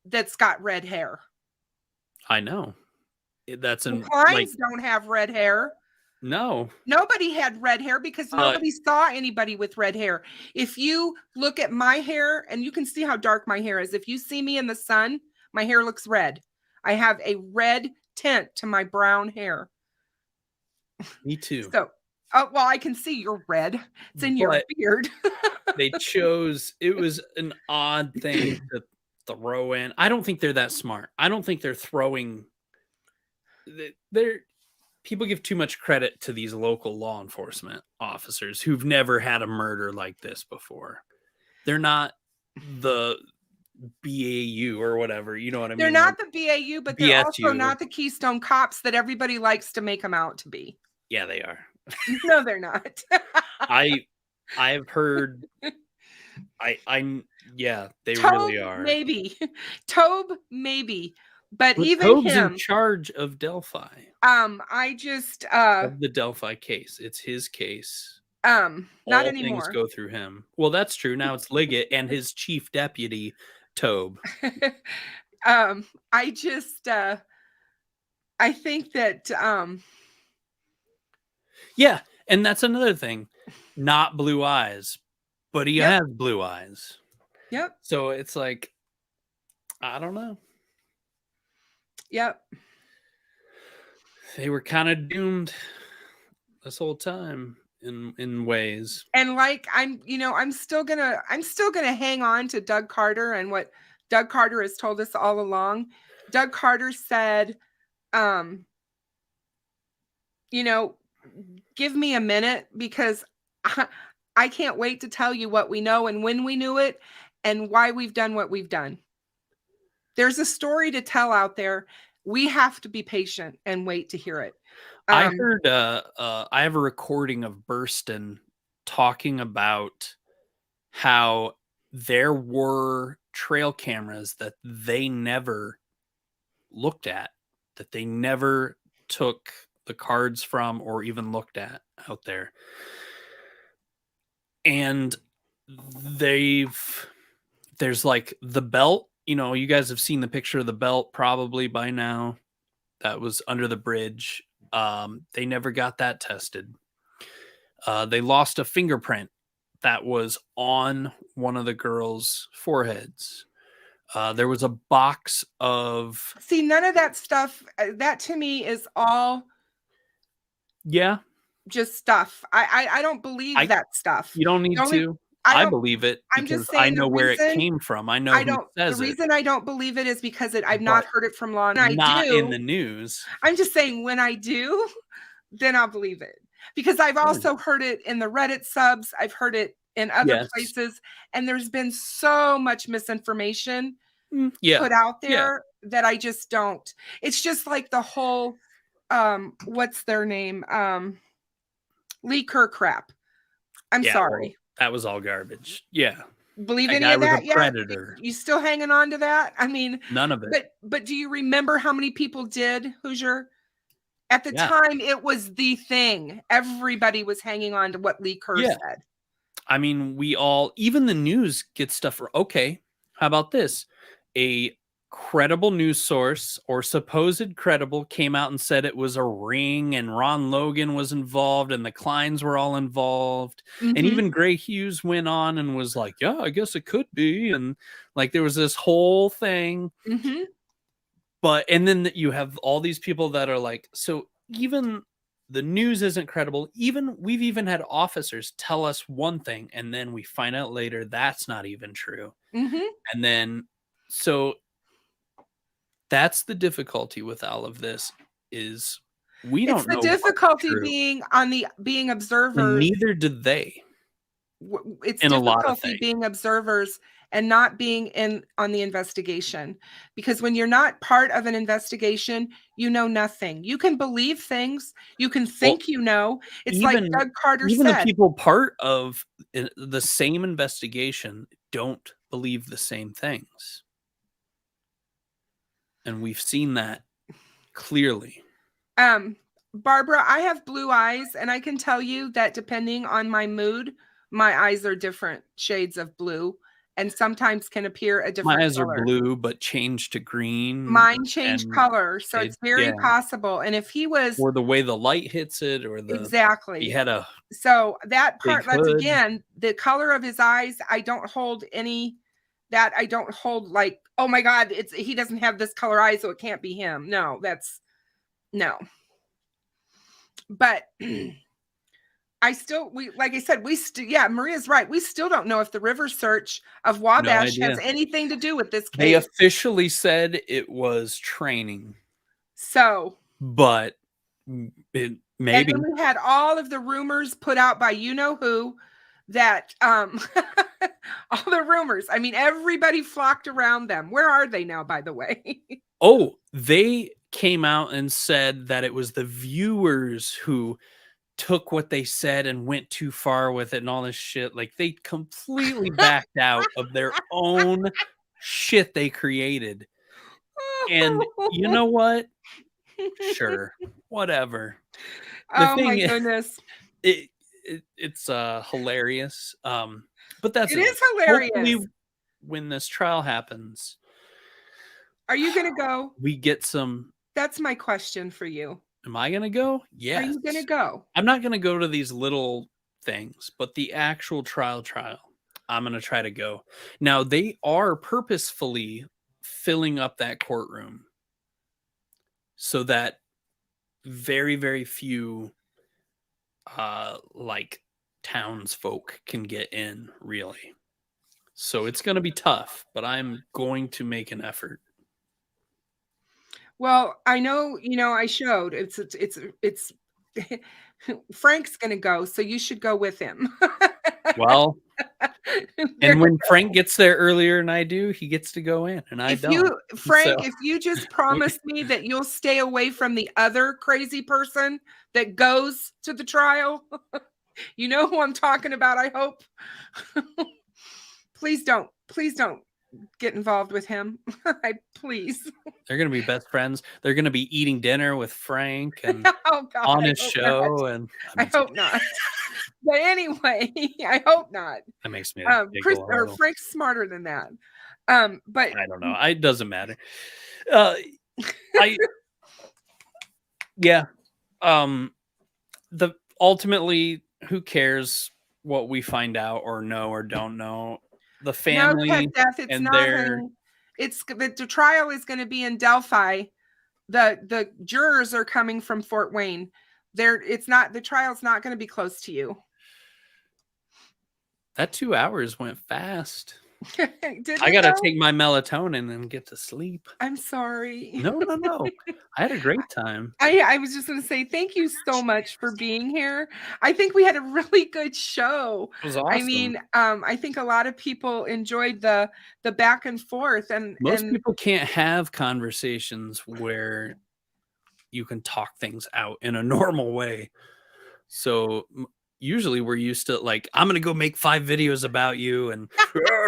that's got red hair. I know. That's The in Kleins don't have red hair. no. Nobody had red hair because nobody saw anybody with red hair. If you look at my hair, and you can see how dark my hair is. If you see me in the sun, my hair looks red. I have a red tint to my brown hair. Me too. So, well, I can see you're red. It's in your beard. It was an odd thing to throw in. I don't think they're that smart. I don't think they're throwing. People give too much credit to these local law enforcement officers who've never had a murder like this before. They're not the BAU or whatever, you know what I mean? They're not the BAU, but they're also not the Keystone Cops that everybody likes to make them out to be. Yeah, they are. No, they're not. I've heard. Yeah, they Tobe, really are. Maybe Tobe, maybe, but even Tobe's him in charge of Delphi. I just of the Delphi case. It's his case. Not All anymore. Things go through him. Well, that's true. Now it's Liggett and his chief deputy, Tobe. I just I think that yeah, and that's another thing. Not blue eyes, but he has blue eyes. Yep. So it's like, I don't know. Yep. They were kind of doomed this whole time in ways. And like I'm still gonna hang on to Doug Carter and what Doug Carter has told us all along. Doug Carter said, give me a minute because I can't wait to tell you what we know and when we knew it and why we've done what we've done. There's a story to tell out there. We have to be patient and wait to hear it. I heard I have a recording of Burston talking about how there were trail cameras that they never looked at, that they never took the cards from or even looked at out there. And there's like the belt, you guys have seen the picture of the belt probably by now that was under the bridge. They never got that tested. They lost a fingerprint that was on one of the girls' foreheads. There was a box of... See, none of that stuff, that to me is all... Yeah. Just stuff. I don't believe that stuff. You don't need to. I believe it because I know where it came from. I know who says it. The reason I don't believe it is because I've not heard it from law. Not in the news. I'm just saying when I do, then I'll believe it. Because I've also heard it in the Reddit subs. I've heard it in other places. And there's been so much misinformation put out there that I just don't. It's just like the whole, what's their name? Lee Kerr crap. I'm sorry. Well, that was all garbage. Yeah. Believe any of that yet? Predator. You still hanging on to that? I mean, none of it. But do you remember how many people did, Hoosier? At the time, it was the thing. Everybody was hanging on to what Lee Kerr said. I mean, even the news gets stuff. Okay, how about this? A credible news source or supposed credible came out and said it was a ring and Ron Logan was involved and the Kleins were all involved. And even Gray Hughes went on and was like, yeah, I guess it could be. And like, there was this whole thing. And then you have all these people that are like, so even the news isn't credible. We've even had officers tell us one thing and then we find out later that's not even true. And then, so that's the difficulty with all of this is we don't know. It's the difficulty being observers. And neither did they. It's difficulty being observers and not being on the investigation. Because when you're not part of an investigation, you know nothing. You can believe things. You can think It's like Doug Carter said. Even the people part of the same investigation don't believe the same things. And we've seen that clearly. Barbara, I have blue eyes, and I can tell you that depending on my mood, my eyes are different shades of blue. and sometimes can appear a My different eyes color. are blue, but change to green. Mine changed and color, so it- it's very yeah. possible. And if he was Or the way the light hits it, or he exactly, had a so that part, big that's hood. again the color of his eyes. I don't hold any that I don't hold like, oh my God, he doesn't have this color eye, so it can't be him. No, that's no. But like I said, yeah, Maria's right. We still don't know if the river search of Wabash idea. has anything to do with this They case. officially said it was training, So, but it maybe. and then we had all of the rumors put out by you know who that all the rumors. I mean, everybody flocked around them. Where are they now, by the way? Oh, they came out and said that it was the viewers who took what they said and went too far with it and all this shit. Like, they completely backed out of their own shit they created. And you know what? Sure, whatever. The Oh thing my is, goodness. it's hilarious. But that's It is hilarious. Hopefully, when this trial happens, Are you going to go? we get some. That's my question for you. Am I going to go? Yes. Are you going to go? I'm not going to go to these little things, but the actual trial, I'm going to try to go. Now, they are purposefully filling up that courtroom so that very, very few like townsfolk can get in, really. So it's going to be tough, but I'm going to make an effort. Well, I know, I showed it's Frank's going to go, so you should go with him. Well, and when Frank gets there earlier than I do, he gets to go in, and I don't. Frank, So- if you just promise me that you'll stay away from the other crazy person that goes to the trial, you know who I'm talking about, I hope. Please don't get involved with him. Please. They're going to be best friends. They're going to be eating dinner with Frank and Oh God, on I his hope show. not. And I hope not. But anyway, I hope not. that makes me Chris giggle a or little. Frank's smarter than that. But I don't know. It doesn't matter. Yeah. Ultimately, who cares what we find out or know or don't know? The family no, Pet Death, it's and not. their It's the trial is going to be in Delphi. The jurors are coming from Fort Wayne. The trial's not going to be close to you. that 2 hours went fast. Did I gotta take my melatonin and get to sleep. I'm sorry. No. I had a great time. I was just going to say thank you so much for being here. I think we had a really good show. It was awesome. I mean, I think a lot of people enjoyed the back and forth, and most people can't have conversations where you can talk things out in a normal way. So usually we're used to, like, I'm gonna go make 5 videos about you and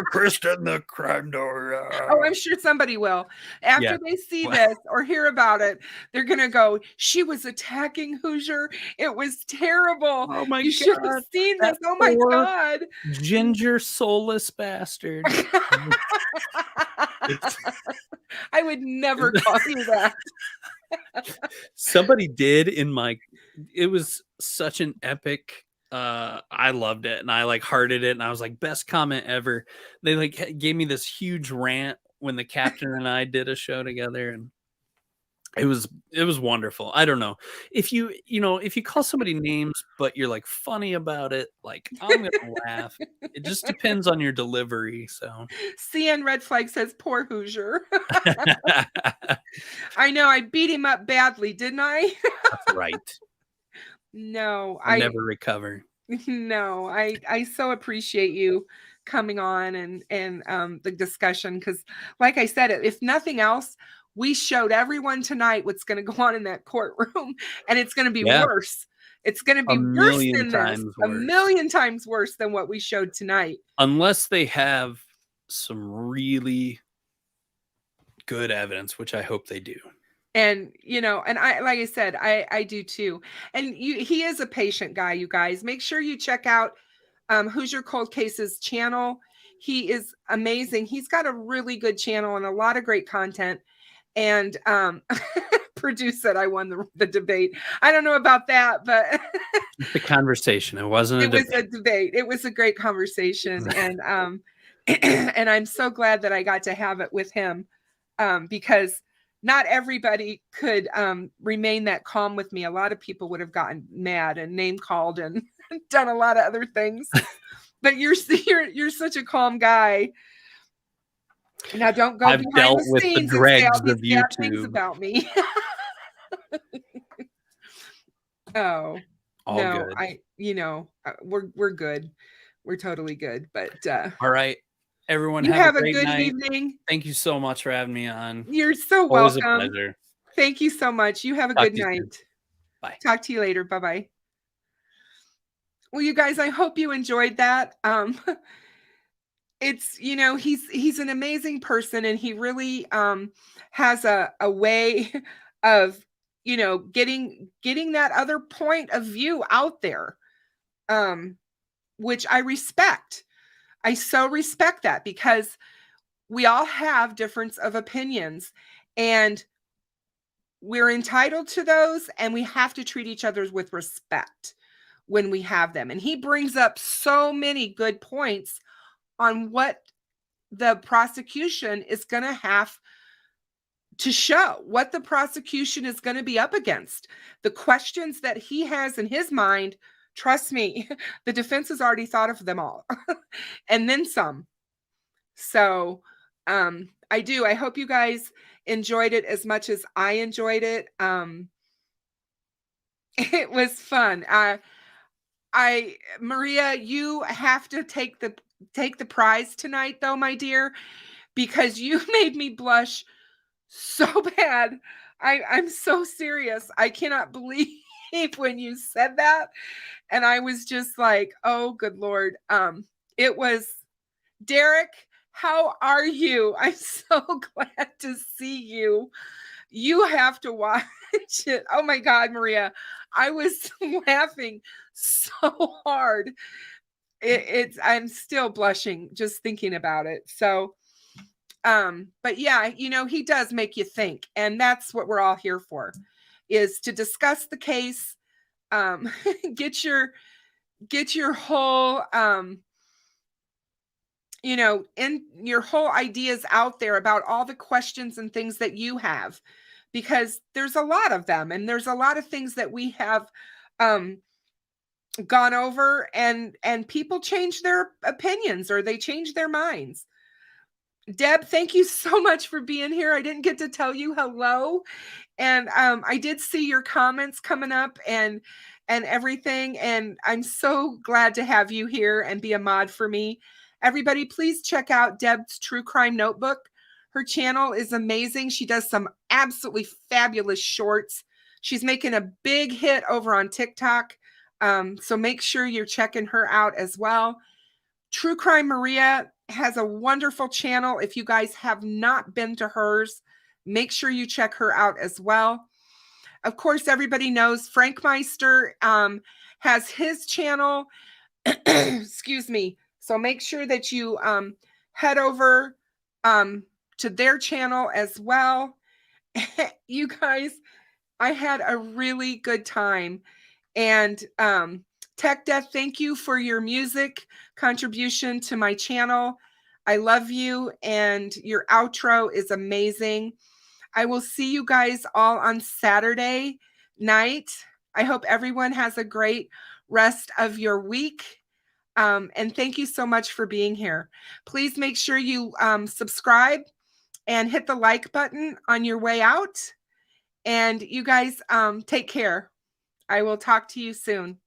Kristen the crime door. Oh, I'm sure somebody will. After they see this or hear about it, they're gonna go, she was attacking Hoosier. It was terrible. Oh my You should God, have seen that this. Oh my poor God. ginger soulless bastard. I would never call you that. Somebody did it was such an epic, I loved it, and I like hearted it, and I was like, best comment ever. They like gave me this huge rant when the captain and I did a show together, and it was wonderful. I don't know if you call somebody names, but you're like funny about it, like, I'm gonna laugh. It just depends on your delivery. So CN Red Flag says, poor Hoosier. I know I beat him up badly, didn't I? that's right. No, I'll never recover. No, I so appreciate you coming on and the discussion, because like I said, if nothing else, we showed everyone tonight what's going to go on in that courtroom, and it's going to be worse. It's going to be worse than this, a million times worse than what we showed tonight. Unless they have some really good evidence, which I hope they do. And, and I, like I said, I do too. And he is a patient guy, you guys. Make sure you check out Hoosier Cold Cases channel. He is amazing. He's got a really good channel and a lot of great content. And Purdue said I won the debate. I don't know about that, but The conversation. It wasn't a it was debate. a debate. It was a great conversation. And and I'm so glad that I got to have it with him, because not everybody could remain that calm with me. A lot of people would have gotten mad and name called and done a lot of other things. But you're such a calm guy. Now don't go I've behind dealt the with the scenes and say all dregs these of bad things YouTube. about me. Oh, All no, good. we're good. We're totally good. But All right. Everyone you have have a great good night. evening. Thank you so much for having me on. You're so Always a welcome. pleasure. Thank you so much. You have a Talk good to you soon. night. Bye. Talk to you later. Bye-bye. Well, you guys, I hope you enjoyed that. It's, he's an amazing person, and he really has a way of, getting that other point of view out there, which I respect. I so respect that, because we all have difference of opinions, and we're entitled to those, and we have to treat each other with respect when we have them. And he brings up so many good points on what the prosecution is going to have to show, what the prosecution is going to be up against, the questions that he has in his mind. Trust me, the defense has already thought of them all and then some. So I hope you guys enjoyed it as much as I enjoyed it. It was fun. Maria, you have to take the prize tonight, though, my dear, because you made me blush so bad. I'm so serious. I cannot believe when you said that. And I was just like, oh, good Lord. It was Derek. How are you? I'm so glad to see you. You have to watch it. Oh my God, Maria. I was laughing so hard. I'm still blushing just thinking about it. So, but yeah, he does make you think, and that's what we're all here for, is to discuss the case, get your whole, in your whole ideas out there about all the questions and things that you have, because there's a lot of them, and there's a lot of things that we have, gone over, and people change their opinions, or they change their minds. Deb, thank you so much for being here. I didn't get to tell you hello. And I did see your comments coming up and everything. And I'm so glad to have you here and be a mod for me. Everybody, please check out Deb's True Crime Notebook. Her channel is amazing. She does some absolutely fabulous shorts. She's making a big hit over on TikTok. So make sure you're checking her out as well. True Crime Maria has a wonderful channel. If you guys have not been to hers, make sure you check her out as well. Of course, everybody knows Frank Meister has his channel. Excuse me. So make sure that you head over to their channel as well. You guys, I had a really good time. And Tech Death, thank you for your music contribution to my channel. I love you, and your outro is amazing. I will see you guys all on Saturday night. I hope everyone has a great rest of your week. And thank you so much for being here. Please make sure you subscribe and hit the like button on your way out. And you guys take care. I will talk to you soon.